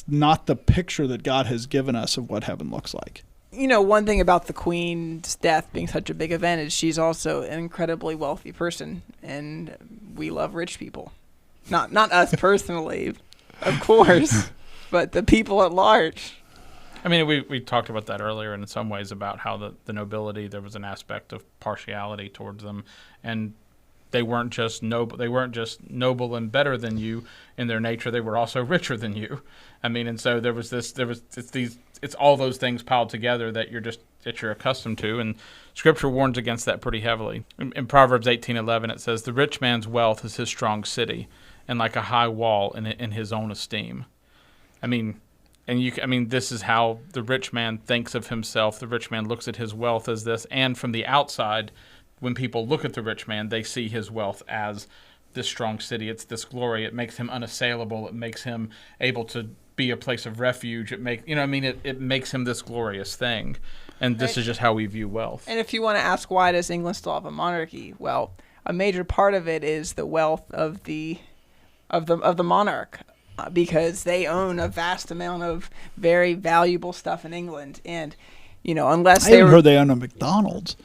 not the picture that God has given us of what heaven looks like. One thing about the Queen's death being such a big event is she's also an incredibly wealthy person, and we love rich people. Not us personally, of course, but the people at large. We talked about that earlier in some ways, about how the nobility, there was an aspect of partiality towards them, and they weren't just noble and better than you in their nature, they were also richer than you. And so it's all those things piled together that you're accustomed to, and Scripture warns against that pretty heavily. In Proverbs 18:11 it says, "The rich man's wealth is his strong city, and like a high wall in his own esteem. I mean, this is how the rich man thinks of himself. The rich man looks at his wealth as this, and from the outside, when people look at the rich man, they see his wealth as this strong city. It's this glory. It makes him unassailable. It makes him able to be a place of refuge. It makes him this glorious thing. And this is just how we view wealth. And if you want to ask why does England still have a monarchy, well, a major part of it is the wealth of the monarch, because they own a vast amount of very valuable stuff in England, and unless I heard they own a McDonald's.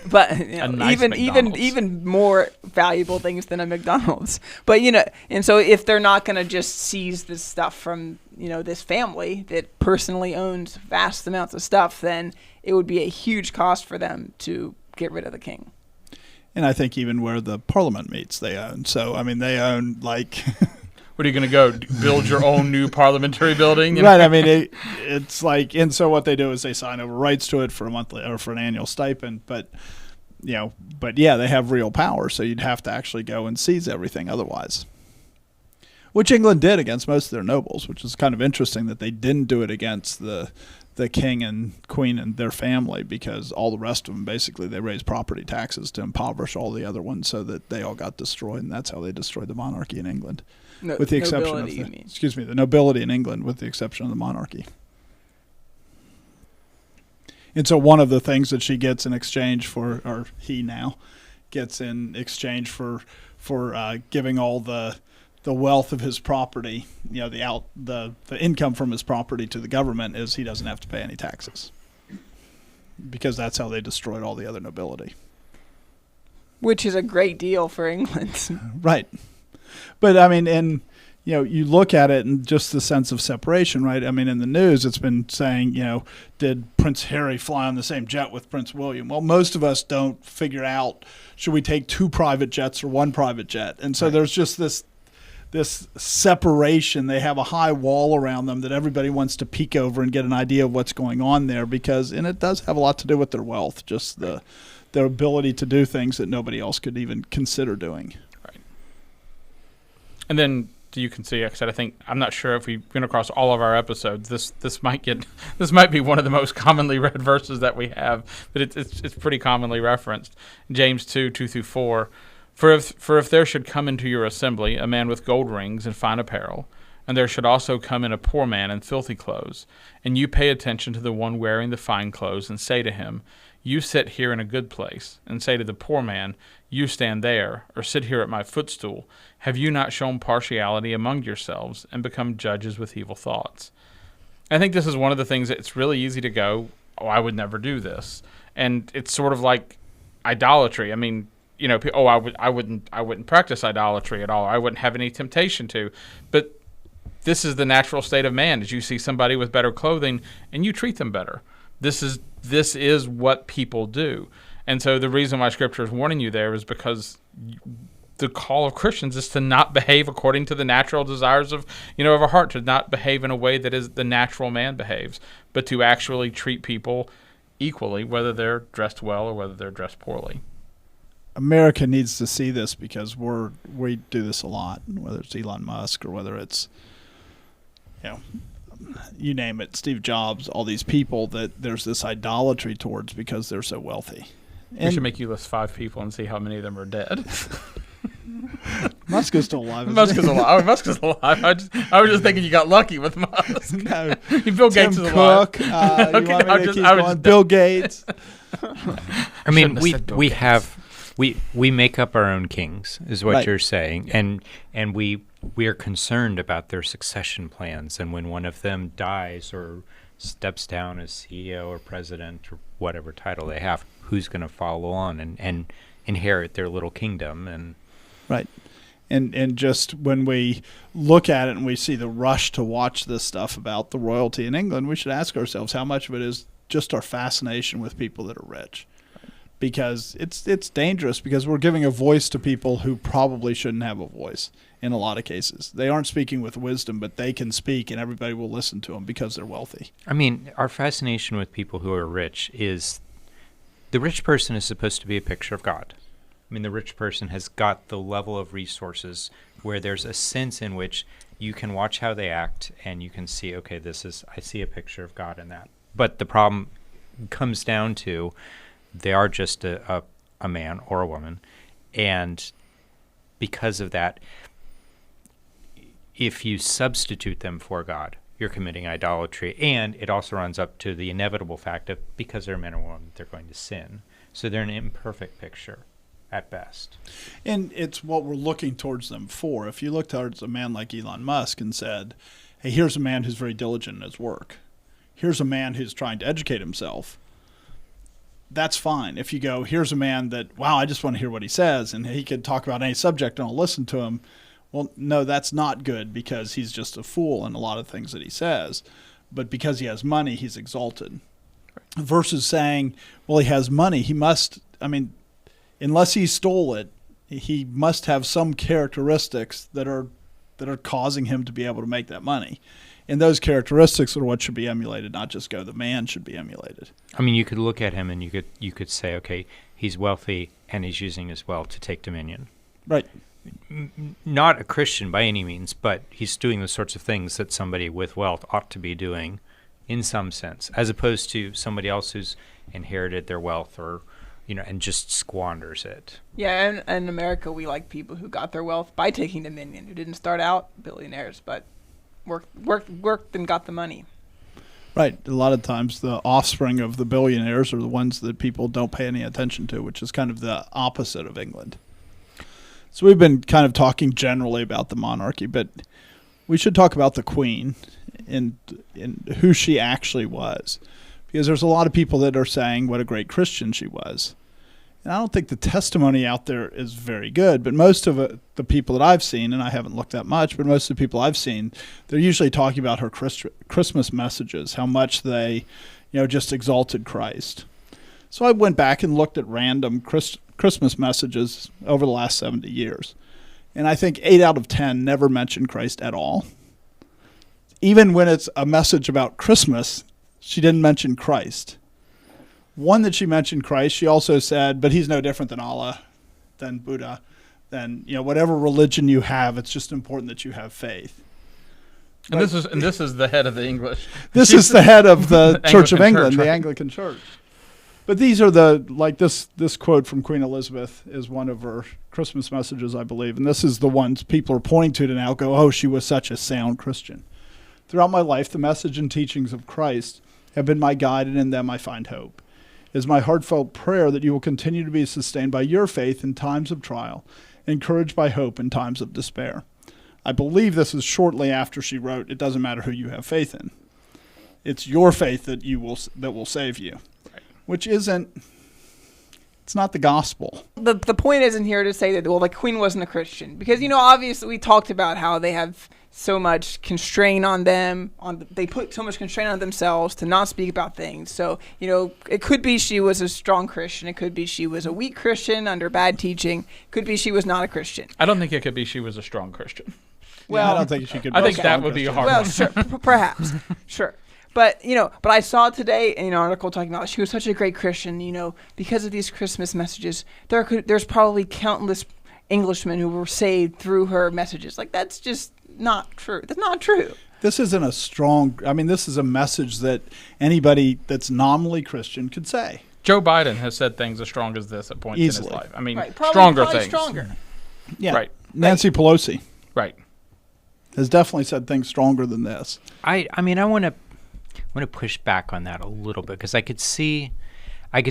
But nice even more valuable things than a McDonald's. But and so if they're not going to just seize this stuff from this family that personally owns vast amounts of stuff, then it would be a huge cost for them to get rid of the king. And I think even where the Parliament meets, they own. So they own like. What are you going to go build your own new parliamentary building? Right. I mean, it's like, and so what they do is they sign over rights to it for a monthly or for an annual stipend. But they have real power. So you'd have to actually go and seize everything otherwise, which England did against most of their nobles, which is kind of interesting that they didn't do it against the king and queen and their family, because all the rest of them, basically, they raised property taxes to impoverish all the other ones so that they all got destroyed. And that's how they destroyed the monarchy in England. With the exception of the nobility in England, with the exception of the monarchy. And so one of the things that she gets in exchange for, or he now gets in exchange for giving all the wealth of his property, the income from his property to the government, is he doesn't have to pay any taxes, because that's how they destroyed all the other nobility. Which is a great deal for England. Right. But you look at it and just the sense of separation, right? I mean, in the news, it's been saying, did Prince Harry fly on the same jet with Prince William? Well, most of us don't figure out, should we take 2 private jets or 1 private jet? And so there's just this separation. They have a high wall around them that everybody wants to peek over and get an idea of what's going on there, and it does have a lot to do with their wealth, just their ability to do things that nobody else could even consider doing. And then you can see, like I said, I'm not sure if we went across all of our episodes. This might be one of the most commonly read verses that we have, but it's pretty commonly referenced. James 2:2-4. For if there should come into your assembly a man with gold rings and fine apparel, and there should also come in a poor man in filthy clothes, and you pay attention to the one wearing the fine clothes, and say to him, you sit here in a good place, and say to the poor man, you stand there, or sit here at my footstool, have you not shown partiality among yourselves, and become judges with evil thoughts? I think this is one of the things that it's really easy to go, I would never do this. And it's sort of like idolatry. I mean, I wouldn't practice idolatry at all. I wouldn't have any temptation to. But this is the natural state of man, is you see somebody with better clothing and you treat them better. This is what people do. And so the reason why Scripture is warning you there is because the call of Christians is to not behave according to the natural desires of our heart, to not behave in a way that is the natural man behaves, but to actually treat people equally, whether they're dressed well or whether they're dressed poorly. America needs to see this, because we do this a lot, whether it's Elon Musk or whether it's you name it, Steve Jobs, all these people that there's this idolatry towards because they're so wealthy. We should make you list 5 people and see how many of them are dead. Musk is still alive. Musk is alive. Musk is alive. I was just thinking you got lucky with Musk. No, Bill Gates is alive. Cook. Bill Gates. I mean, we make up our own kings, is what you're saying, and we are concerned about their succession plans, and when one of them dies or steps down as CEO or president or whatever title they have, who's going to follow on and inherit their little kingdom. And right. And just when we look at it and we see the rush to watch this stuff about the royalty in England, we should ask ourselves how much of it is just our fascination with people that are rich. Because it's dangerous, because we're giving a voice to people who probably shouldn't have a voice in a lot of cases. They aren't speaking with wisdom, but they can speak, and everybody will listen to them because they're wealthy. I mean, our fascination with people who are rich is, the rich person is supposed to be a picture of God. I mean, the rich person has got the level of resources where there's a sense in which you can watch how they act and you can see, okay, I see a picture of God in that. But the problem comes down to they are just a man or a woman. And because of that, if you substitute them for God, you're committing idolatry. And it also runs up to the inevitable fact of because they're men or women, they're going to sin. So they're an imperfect picture at best. And it's what we're looking towards them for. If you look towards a man like Elon Musk and said, hey, here's a man who's very diligent in his work. Here's a man who's trying to educate himself. That's fine. If you go, here's a man that, wow, I just want to hear what he says, and he could talk about any subject and I'll listen to him. Well, no, that's not good because he's just a fool in a lot of things that he says. But because he has money, he's exalted. Right. Versus saying, well, he has money. He must, unless he stole it, he must have some characteristics that are causing him to be able to make that money. And those characteristics are what should be emulated, not just go, the man should be emulated. I mean, you could look at him and you could say, okay, he's wealthy and he's using his wealth to take dominion. Right. Not a Christian by any means, but he's doing the sorts of things that somebody with wealth ought to be doing in some sense, as opposed to somebody else who's inherited their wealth or, and just squanders it. Yeah, and in America, we like people who got their wealth by taking dominion, who didn't start out billionaires, but worked and got the money. Right. A lot of times the offspring of the billionaires are the ones that people don't pay any attention to, which is kind of the opposite of England. So we've been kind of talking generally about the monarchy, but we should talk about the Queen and who she actually was. Because there's a lot of people that are saying what a great Christian she was. And I don't think the testimony out there is very good, but most of the people that I've seen, and I haven't looked that much, but most of the people I've seen, they're usually talking about her Christmas messages, how much they, just exalted Christ. So I went back and looked at random Christmas messages over the last 70 years. And I think 8 out of 10 never mention Christ at all. Even when it's a message about Christmas, she didn't mention Christ. One that she mentioned Christ, she also said, but he's no different than Allah, than Buddha, than whatever religion you have. It's just important that you have faith. And this is the head of the English. This is the head of the Church of Anglican England, Church, right? the Anglican Church. But these are this quote from Queen Elizabeth is one of her Christmas messages, I believe, and this is the ones people are pointing to now go, oh, she was such a sound Christian. Throughout my life, the message and teachings of Christ have been my guide, and in them I find hope. It is my heartfelt prayer that you will continue to be sustained by your faith in times of trial, encouraged by hope in times of despair. I believe this is shortly after she wrote, it doesn't matter who you have faith in. It's your faith that will save you, right. Which isn't, it's not the gospel. The point isn't here to say that, well, the Queen wasn't a Christian. Because, obviously we talked about how they have so much constraint on them. They put so much constraint on themselves to not speak about things. So, it could be she was a strong Christian. It could be she was a weak Christian under bad teaching. It could be she was not a Christian. I don't think it could be she was a strong Christian. Well, I don't think she could be I think that would be a hard well, one. Sure, perhaps. Sure. But, but I saw today an article talking about she was such a great Christian, because of these Christmas messages. There's probably countless Englishmen who were saved through her messages. Like, that's just not true. That's not true. This isn't a strong, this is a message that anybody that's nominally Christian could say. Joe Biden has said things as strong as this at points Easily. in his life. Right, stronger probably things. Stronger. Yeah. Right. Nancy Pelosi Right. has definitely said things stronger than this. I want to push back on that a little bit because I could see the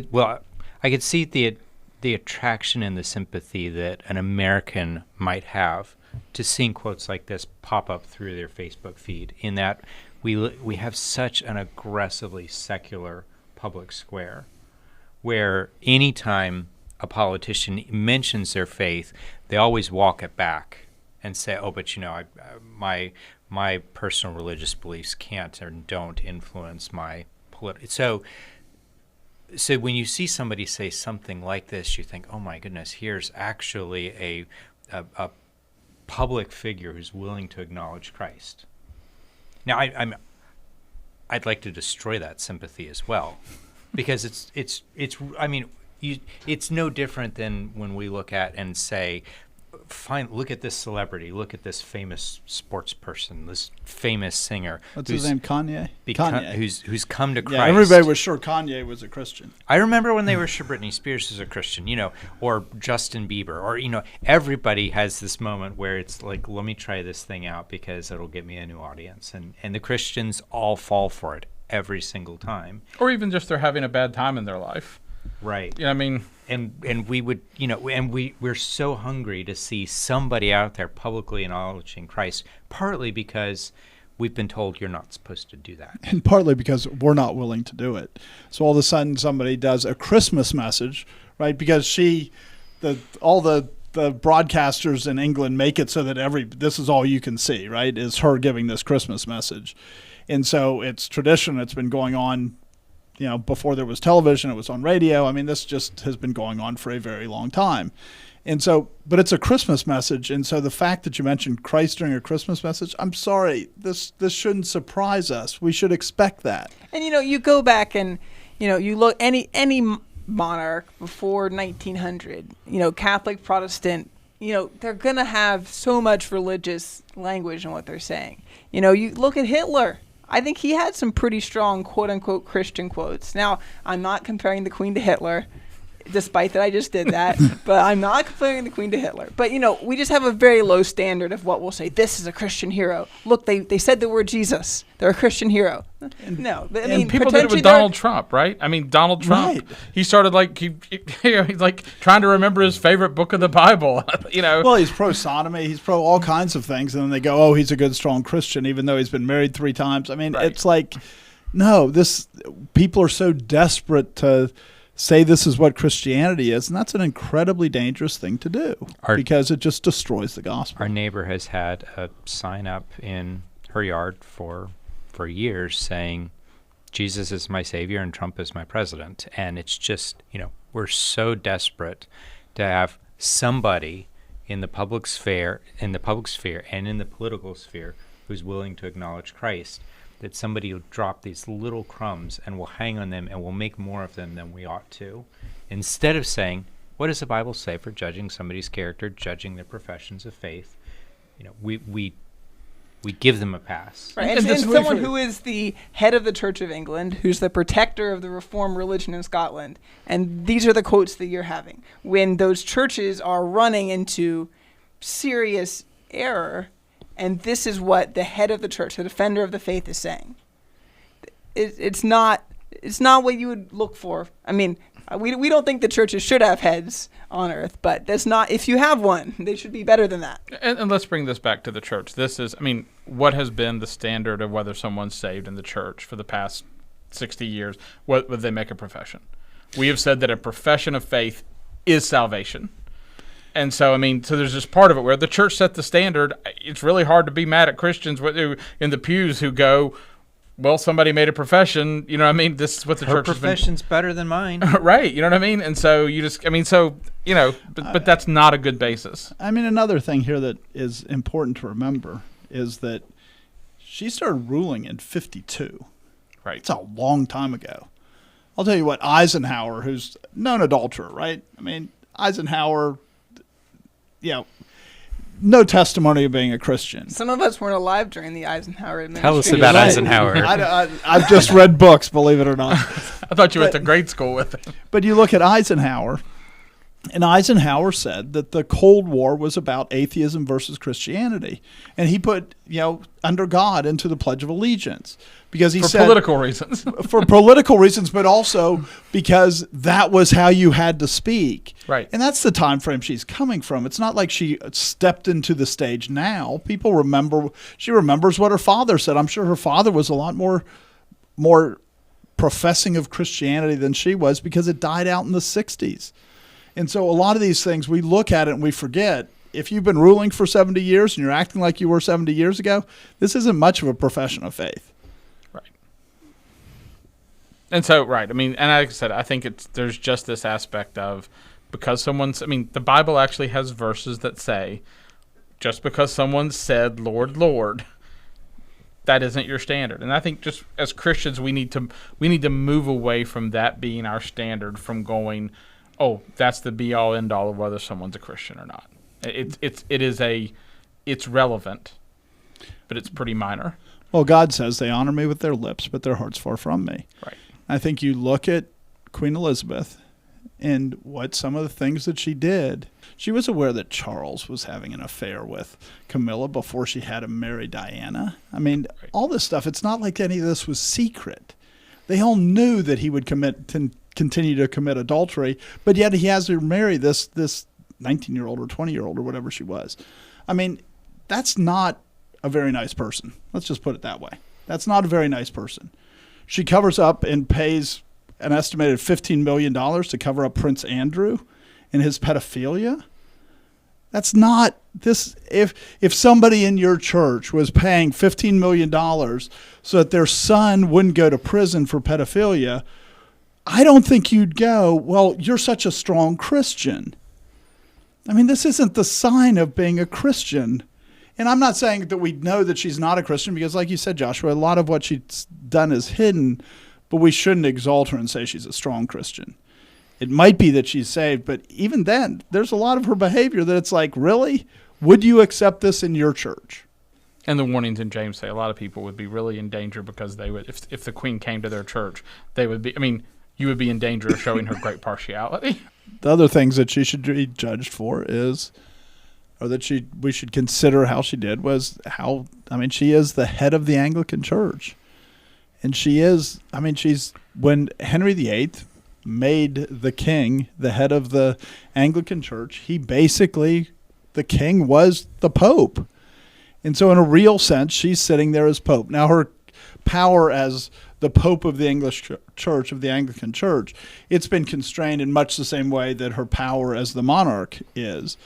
attraction and the sympathy that an American might have to seeing quotes like this pop up through their Facebook feed, in that we have such an aggressively secular public square where anytime a politician mentions their faith, they always walk it back and say, oh, but my personal religious beliefs can't or don't influence my political. So when you see somebody say something like this, you think, oh my goodness, here's actually a public figure who's willing to acknowledge Christ. Now I'd like to destroy that sympathy as well, because it's it's no different than when we look at and say, look at this celebrity, look at this famous sports person, this famous singer. What's his name? Kanye? Kanye. Who's come to Christ. Yeah, everybody was sure Kanye was a Christian. I remember when they were sure Britney Spears was a Christian, or Justin Bieber, or, everybody has this moment where it's like, let me try this thing out because it'll get me a new audience. And the Christians all fall for it every single time. Or even just they're having a bad time in their life. Right. I mean, and we would, and we're so hungry to see somebody out there publicly acknowledging Christ, partly because we've been told you're not supposed to do that. And partly because we're not willing to do it. So all of a sudden somebody does a Christmas message, right? Because all the broadcasters in England make it so that this is all you can see, right? Is her giving this Christmas message. And so it's tradition. It's been going on, before there was television, it was on radio. I mean, this just has been going on for a very long time. And so, but it's a Christmas message. And so the fact that you mentioned Christ during a Christmas message, I'm sorry, this shouldn't surprise us. We should expect that. And, you go back and, you look any monarch before 1900, Catholic, Protestant, they're going to have so much religious language in what they're saying. You look at Hitler. I think he had some pretty strong quote-unquote Christian quotes. Now, I'm not comparing the Queen to Hitler, despite that I just did that, but I'm not comparing the Queen to Hitler. But, we just have a very low standard of what we'll say. This is a Christian hero. Look, they said the word Jesus. They're a Christian hero. No. But, and people did it with Donald Trump, right? I mean, Donald Trump, right. He started he's like trying to remember his favorite book of the Bible, Well, he's pro-sodomy. He's pro all kinds of things. And then they go, oh, he's a good, strong Christian, even though he's been married 3 times. I mean, right. It's like, no, people are so desperate to say this is what Christianity is, and that's an incredibly dangerous thing to do because it just destroys the gospel. Our neighbor has had a sign up in her yard for years saying, Jesus is my savior and Trump is my president. And it's just, we're so desperate to have somebody in the public sphere and in the political sphere who's willing to acknowledge Christ, that somebody will drop these little crumbs and will hang on them and will make more of them than we ought to, instead of saying, what does the Bible say for judging somebody's character, judging their professions of faith? We give them a pass. Right. And someone who is the head of the Church of England, who's the protector of the Reformed religion in Scotland, and these are the quotes that you're having. When those churches are running into serious error, and this is what the head of the church, the defender of the faith, is saying. It's not what you would look for. I mean, we don't think the churches should have heads on earth, but that's not. If you have one, they should be better than that. And let's bring this back to the church. This is, what has been the standard of whether someone's saved in the church for the past 60 years? What would they make a profession? We have said that a profession of faith is salvation. And so, so there's this part of it where the church set the standard. It's really hard to be mad at Christians in the pews who go, well, somebody made a profession. This is what the church has been. Her profession's better than mine. Right. You know what I mean? And so you just, but that's not a good basis. Another thing here that is important to remember is that she started ruling in 1952. Right. It's a long time ago. I'll tell you what, Eisenhower, who's known adulterer, right? Eisenhower, no testimony of being a Christian. Some of us weren't alive during the Eisenhower administration. Tell us about Eisenhower. I've just read books, believe it or not. I thought you went to grade school with him. But you look at Eisenhower, and Eisenhower said that the Cold War was about atheism versus Christianity. And he put, under God into the Pledge of Allegiance. Because he said, political reasons. For political reasons, but also because that was how you had to speak. Right. And that's the time frame she's coming from. It's not like she stepped into the stage now. People remember, she remembers what her father said. I'm sure her father was a lot more professing of Christianity than she was because it died out in the 60s. And so a lot of these things, we look at it and we forget. If you've been ruling for 70 years and you're acting like you were 70 years ago, this isn't much of a profession of faith. Right. And so, right. And like I said, I think there's just this aspect of because someone's, the Bible actually has verses that say, just because someone said, Lord, Lord, that isn't your standard. And I think just as Christians, we need to move away from that being our standard, from going, oh, that's the be all end all of whether someone's a Christian or not. It's relevant, but it's pretty minor. Well, God says they honor me with their lips, but their heart's far from me. Right. I think you look at Queen Elizabeth and what some of the things that she did. She was aware that Charles was having an affair with Camilla before she had him marry Diana. I mean, all this stuff, it's not like any of this was secret. They all knew that he would continue to commit adultery, but yet he has her marry this 19-year-old or 20-year-old or whatever she was. I mean, that's not a very nice person. Let's just put it that way. That's not a very nice person. She covers up and pays an estimated $15 million to cover up Prince Andrew and his pedophilia. That's not this. If somebody in your church was paying $15 million so that their son wouldn't go to prison for pedophilia, I don't think you'd go, well, you're such a strong Christian. I mean, this isn't the sign of being a Christian. And I'm not saying that we know that she's not a Christian because, like you said, Joshua, a lot of what she's done is hidden, but we shouldn't exalt her and say she's a strong Christian. It might be that she's saved, but even then, there's a lot of her behavior that it's like, really? Would you accept this in your church? And the warnings in James say a lot of people would be really in danger because they would, if the queen came to their church, they would be, I mean, you would be in danger of showing her great partiality. The other things that she should be judged for or that we should consider how she did was she is the head of the Anglican Church. And she's when Henry VIII made the king the head of the Anglican Church, the king was the Pope. And so in a real sense, she's sitting there as Pope. Now her power as the Pope of the English Church, of the Anglican Church, it's been constrained in much the same way that her power as the monarch is.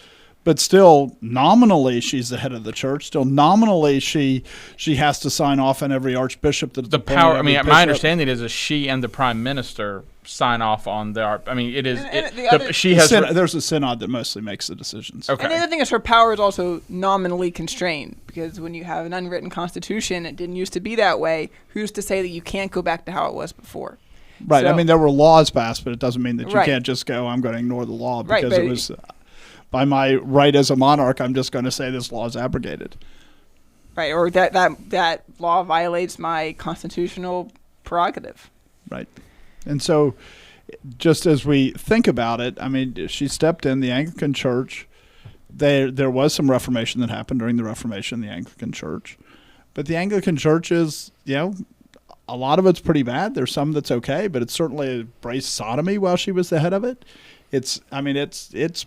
But still, nominally, she's the head of the church. Still, nominally, she has to sign off on every archbishop. The power. I mean, my understanding is that she and the prime minister sign off on the. I mean, it is. There's a synod that mostly makes the decisions. Okay. And the other thing is her power is also nominally constrained because when you have an unwritten constitution, it didn't used to be that way. Who's to say that you can't go back to how it was before? Right. So, I mean, there were laws passed, but it doesn't mean that you can't just go, I'm going to ignore the law because it was. By my right as a monarch, I'm just going to say this law is abrogated. Right, or that law violates my constitutional prerogative. Right. And so just as we think about it, I mean, she stepped in the Anglican Church. There was some Reformation that happened during the Reformation in the Anglican Church. But the Anglican Church is, a lot of it's pretty bad. There's some that's okay, but it's certainly embraced sodomy while she was the head of it. It's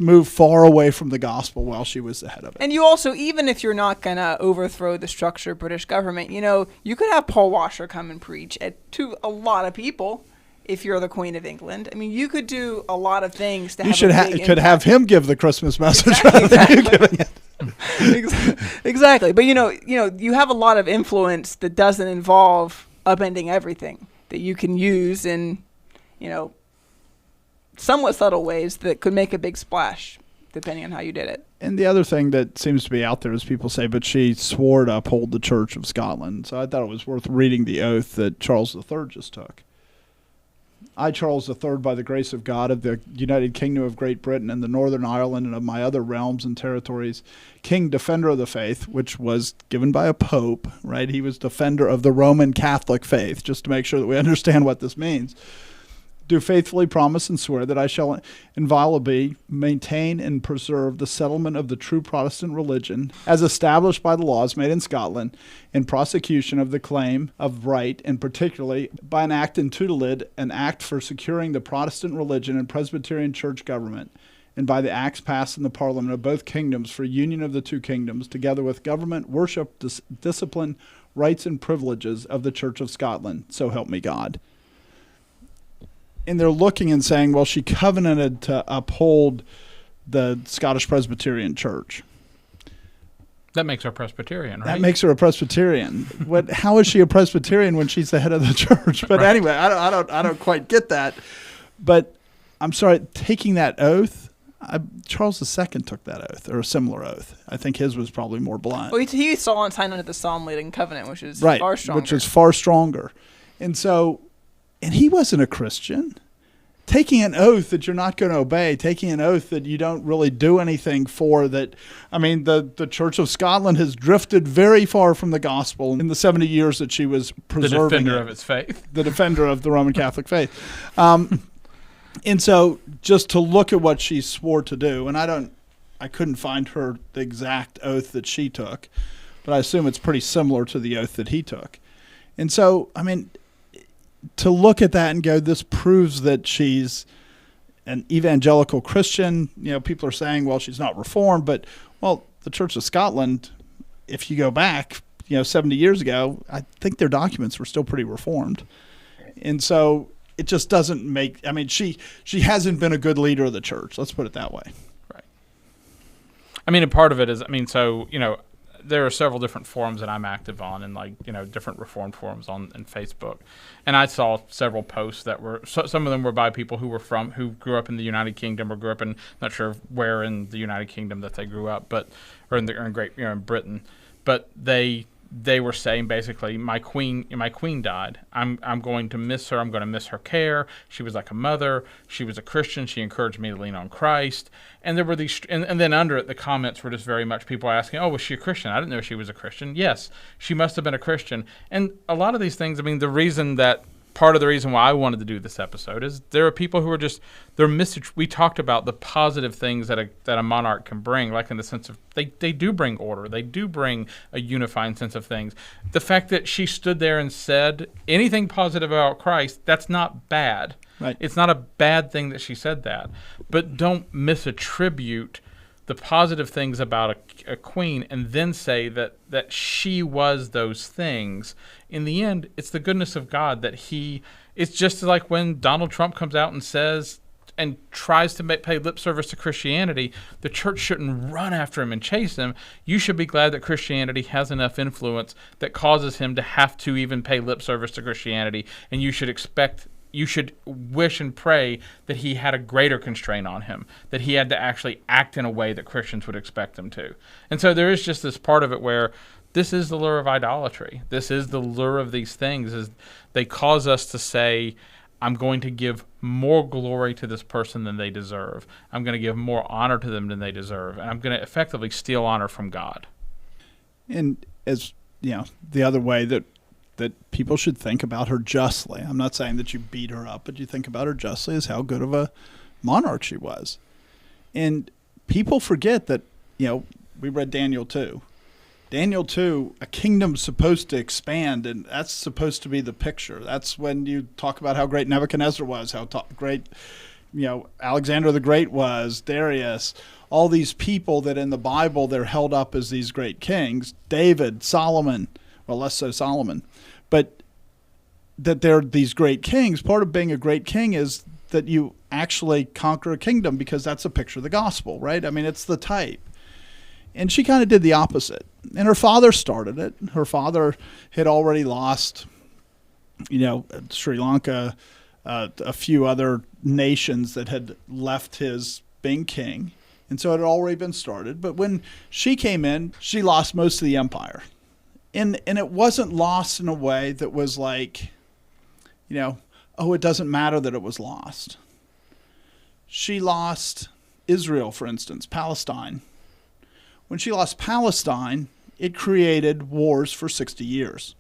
moved far away from the gospel while she was the head of it. And you also, even if you're not going to overthrow the structure of British government, you could have Paul Washer come and preach to a lot of people if you're the Queen of England. I mean, you could do a lot of things to could have him give the Christmas message rather than you giving it. Exactly. But, you have a lot of influence that doesn't involve upending everything that you can use in, somewhat subtle ways that could make a big splash, depending on how you did it. And the other thing that seems to be out there is people say, but she swore to uphold the Church of Scotland. So I thought it was worth reading the oath that Charles III just took. I, Charles III, by the grace of God, of the United Kingdom of Great Britain and the Northern Ireland and of my other realms and territories, King, Defender of the Faith, which was given by a pope, right? He was defender of the Roman Catholic faith, just to make sure that we understand what this means. Do faithfully promise and swear that I shall inviolably maintain and preserve the settlement of the true Protestant religion as established by the laws made in Scotland in prosecution of the claim of right, and particularly by an act in tutelage, an act for securing the Protestant religion and Presbyterian Church government, and by the acts passed in the Parliament of both kingdoms for union of the two kingdoms, together with government, worship, discipline, rights, and privileges of the Church of Scotland. So help me God. And they're looking and saying, well, she covenanted to uphold the Scottish Presbyterian Church. That makes her Presbyterian, right? That makes her a Presbyterian. How is she a Presbyterian when she's the head of the church? But anyway, I don't quite get that. But I'm sorry, taking that oath, Charles II took that oath, or a similar oath. I think his was probably more blunt. Well, he saw and signed under the Psalm Leading Covenant, which is far stronger. Which is far stronger. And so... And he wasn't a Christian. taking an oath that you're not going to obey, taking an oath that you don't really do anything for, that, I mean, the Church of Scotland has drifted very far from the gospel in the 70 years that she was preserving the defender of its faith. The defender of the Roman Catholic faith. And so just to look at what she swore to do, and I couldn't find the exact oath that she took, but I assume it's pretty similar to the oath that he took. And so, I mean, to look at that and go, this proves that she's an evangelical Christian. You know, people are saying, well, she's not Reformed, but, well, the Church of Scotland, if you go back, 70 years ago, I think their documents were still pretty Reformed. And so it just doesn't make, I mean, she hasn't been a good leader of the church. Let's put it that way. Right. I mean, a part of it is, I mean, so, there are several different forums that I'm active on, and different Reformed forums in Facebook, and I saw several posts that were some of them were by people who grew up in the United Kingdom or grew up in, not sure where in the United Kingdom that they grew up, or in Britain, but they were saying basically, my queen died. I'm going to miss her. I'm going to miss her care. She was like a mother. She was a Christian. She encouraged me to lean on Christ. And there were these, and then under it, the comments were just very much people asking, oh, was she a Christian? I didn't know she was a Christian. Yes, she must have been a Christian. And a lot of these things, I mean, part of the reason why I wanted to do this episode is there are people who are just, we talked about the positive things that a monarch can bring, like in the sense of they do bring order. They do bring a unifying sense of things. The fact that she stood there and said anything positive about Christ, that's not bad. Right. It's not a bad thing that she said that. But don't misattribute the positive things about a queen and then say that she was those things. In the end, it's the goodness of God that it's just like when Donald Trump comes out and says and tries to pay lip service to Christianity, the church shouldn't run after him and chase him. You should be glad that Christianity has enough influence that causes him to have to even pay lip service to Christianity, and you should wish and pray that he had a greater constraint on him, that he had to actually act in a way that Christians would expect him to. And so there is just this part of it where this is the lure of idolatry. This is the lure of these things, is they cause us to say, I'm going to give more glory to this person than they deserve. I'm going to give more honor to them than they deserve. And I'm going to effectively steal honor from God. And as, the other way that people should think about her justly. I'm not saying that you beat her up, but you think about her justly as how good of a monarch she was. And people forget that, we read Daniel 2. Daniel 2, a kingdom's supposed to expand, and that's supposed to be the picture. That's when you talk about how great Nebuchadnezzar was, how great, Alexander the Great was, Darius, all these people that in the Bible they're held up as these great kings, David, Solomon, well, less so Solomon, but that they're these great kings. Part of being a great king is that you actually conquer a kingdom, because that's a picture of the gospel, right? I mean, it's the type. And she kind of did the opposite. And her father started it. Her father had already lost, Sri Lanka, a few other nations that had left his being king. And so it had already been started. But when she came in, she lost most of the empire. And it wasn't lost in a way that was like, it doesn't matter that it was lost. She lost Israel, for instance, Palestine. When she lost Palestine, it created wars for 60 years.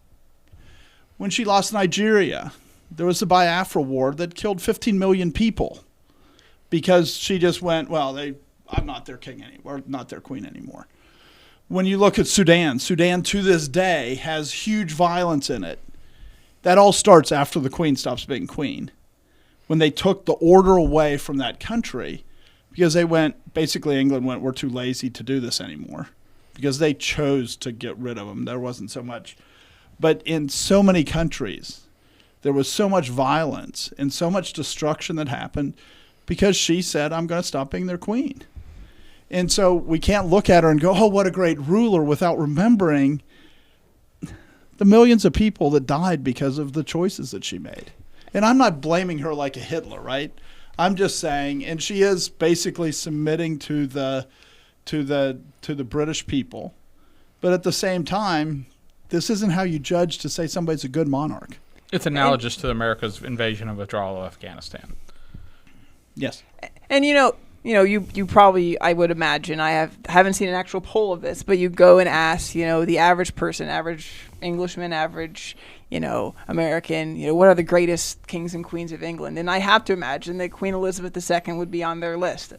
When she lost Nigeria, there was the Biafra War that killed 15 million people because she just went, I'm not their king anymore, not their queen anymore. When you look at Sudan to this day has huge violence in it. That all starts after the queen stops being queen. When they took the order away from that country, because England went, we're too lazy to do this anymore, because they chose to get rid of them. There wasn't so much. But in so many countries, there was so much violence and so much destruction that happened because she said, I'm going to stop being their queen. And so we can't look at her and go, oh, what a great ruler, without remembering the millions of people that died because of the choices that she made. And I'm not blaming her like a Hitler, right? I'm just saying, and she is basically submitting to the British people. But at the same time, this isn't how you judge to say somebody's a good monarch. It's analogous to America's invasion and withdrawal of Afghanistan. Yes. And you probably, I would imagine, haven't seen an actual poll of this, but you go and ask, the average person, average Englishman, average, American, what are the greatest kings and queens of England? And I have to imagine that Queen Elizabeth II would be on their list.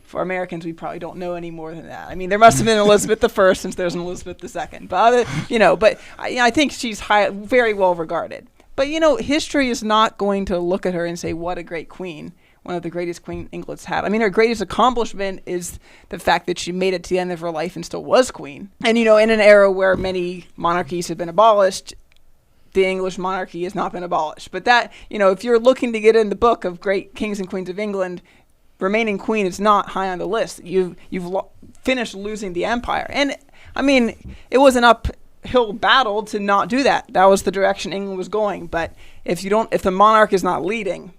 For Americans, we probably don't know any more than that. I mean, there must have been Elizabeth I since there's an Elizabeth II. But I think she's very well regarded. But history is not going to look at her and say, "What a great queen." One of the greatest queen England's had. I mean, her greatest accomplishment is the fact that she made it to the end of her life and still was queen. And in an era where many monarchies have been abolished, the English monarchy has not been abolished. But that, if you're looking to get in the book of great kings and queens of England, remaining queen is not high on the list. You've finished losing the empire. And I mean, it was an uphill battle to not do that. That was the direction England was going. But if the monarch is not leading,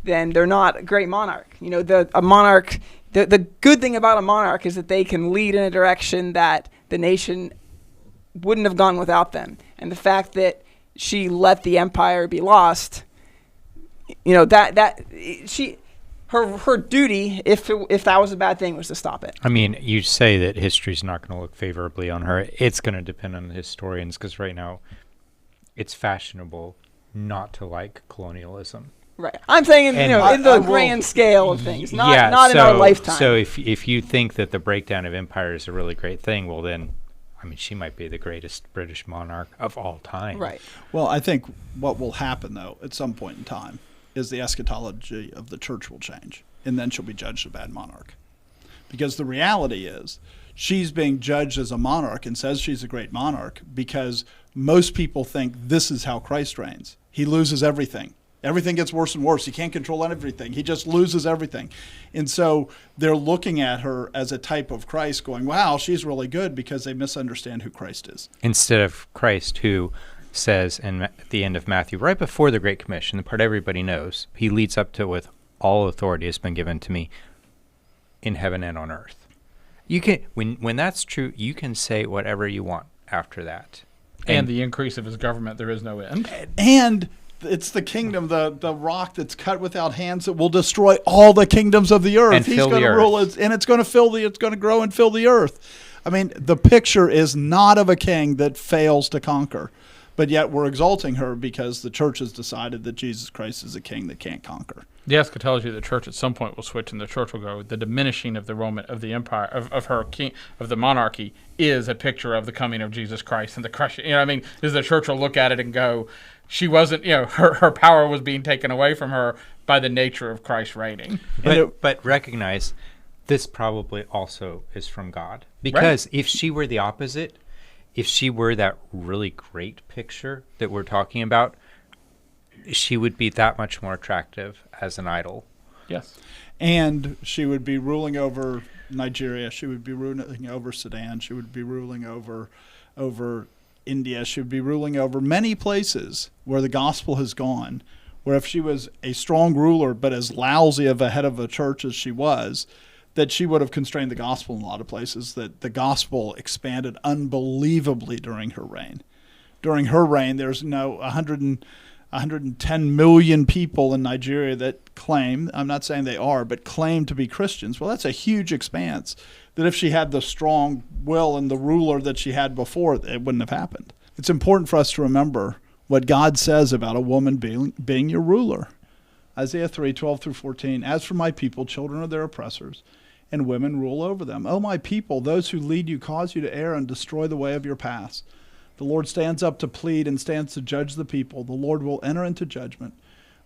then they're not a great monarch. The good thing about a monarch is that they can lead in a direction that the nation wouldn't have gone without them. And the fact that she let the empire be lost, her duty, if that was a bad thing, was to stop it. I mean, you say that history's not going to look favorably on her. It's going to depend on the historians, because right now it's fashionable not to like colonialism. Right. I'm saying, in the grand scale of things, not in our lifetime. So if you think that the breakdown of empire is a really great thing, well then, I mean, she might be the greatest British monarch of all time. Right. Well, I think what will happen, though, at some point in time, is the eschatology of the church will change, and then she'll be judged a bad monarch. Because the reality is, she's being judged as a monarch and says she's a great monarch because most people think this is how Christ reigns. He loses everything. Everything gets worse and worse. He can't control everything. He just loses everything. And so they're looking at her as a type of Christ going, wow, she's really good, because they misunderstand who Christ is. Instead of Christ, who says at the end of Matthew, right before the Great Commission, the part everybody knows, he leads up to with all authority has been given to me in heaven and on earth. You can, when that's true, you can say whatever you want after that. And the increase of his government, there is no end. And it's the kingdom, the rock that's cut without hands that will destroy all the kingdoms of the earth. And He's going to rule it, and it's going to grow and fill the earth. I mean, the picture is not of a king that fails to conquer, but yet we're exalting her because the church has decided that Jesus Christ is a king that can't conquer. The eschatology of the church at some point will switch, and the church will go, the diminishing of the empire of her king, of the monarchy, is a picture of the coming of Jesus Christ and the crushing. Is the church will look at it and go, she wasn't, her power was being taken away from her by the nature of Christ reigning. But recognize this probably also is from God, because if she were the opposite, if she were that really great picture that we're talking about, she would be that much more attractive as an idol. Yes. And she would be ruling over Nigeria. She would be ruling over Sudan. She would be ruling over India. She would be ruling over many places where the gospel has gone, where if she was a strong ruler but as lousy of a head of a church as she was, that she would have constrained the gospel in a lot of places, that the gospel expanded unbelievably during her reign. During her reign, there's 110 million people in Nigeria that claim, I'm not saying they are, but claim to be Christians. Well, that's a huge expanse that if she had the strong will and the ruler that she had before, it wouldn't have happened. It's important for us to remember what God says about a woman being your ruler. Isaiah 3:12-14, as for my people, children are their oppressors, and women rule over them. O my people, those who lead you cause you to err and destroy the way of your paths. The Lord stands up to plead and stands to judge the people. The Lord will enter into judgment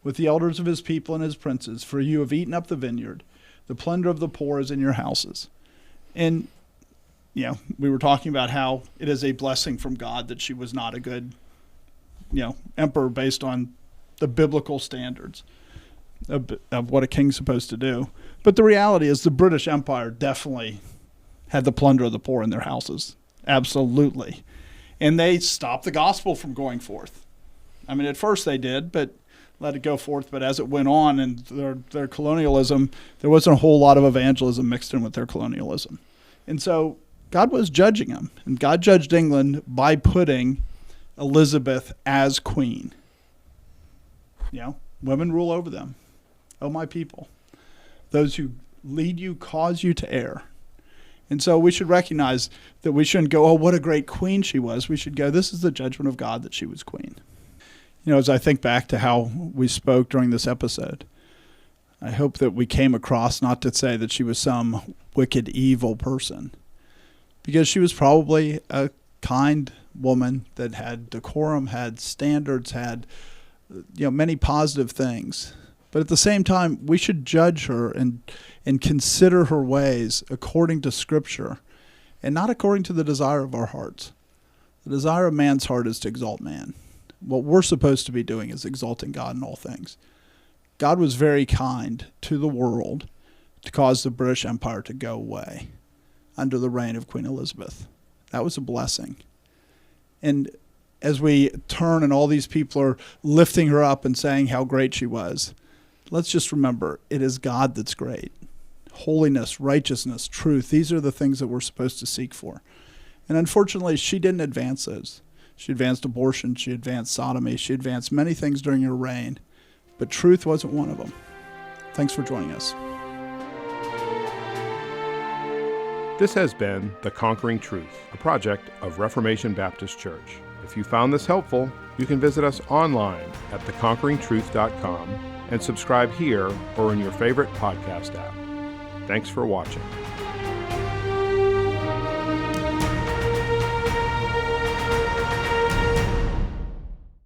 with the elders of his people and his princes, for you have eaten up the vineyard. The plunder of the poor is in your houses. And, we were talking about how it is a blessing from God that she was not a good, emperor based on the biblical standards of what a king's supposed to do. But the reality is the British Empire definitely had the plunder of the poor in their houses. Absolutely. And they stopped the gospel from going forth. I mean, at first they did, but let it go forth. But as it went on and their colonialism, there wasn't a whole lot of evangelism mixed in with their colonialism. And so God was judging them. And God judged England by putting Elizabeth as queen. Women rule over them. O my people, those who lead you cause you to err. And so we should recognize that we shouldn't go, oh, what a great queen she was. We should go, this is the judgment of God that she was queen. You know, as I think back to how we spoke during this episode, I hope that we came across not to say that she was some wicked, evil person, because she was probably a kind woman that had decorum, had standards, had many positive things. But at the same time, we should judge her and consider her ways according to Scripture and not according to the desire of our hearts. The desire of man's heart is to exalt man. What we're supposed to be doing is exalting God in all things. God was very kind to the world to cause the British Empire to go away under the reign of Queen Elizabeth. That was a blessing. And as we turn and all these people are lifting her up and saying how great she was, let's just remember, it is God that's great. Holiness, righteousness, truth, these are the things that we're supposed to seek for. And unfortunately, she didn't advance those. She advanced abortion, she advanced sodomy, she advanced many things during her reign, but truth wasn't one of them. Thanks for joining us. This has been The Conquering Truth, a project of Reformation Baptist Church. If you found this helpful, you can visit us online at theconqueringtruth.com and subscribe here or in your favorite podcast app. Thanks for watching.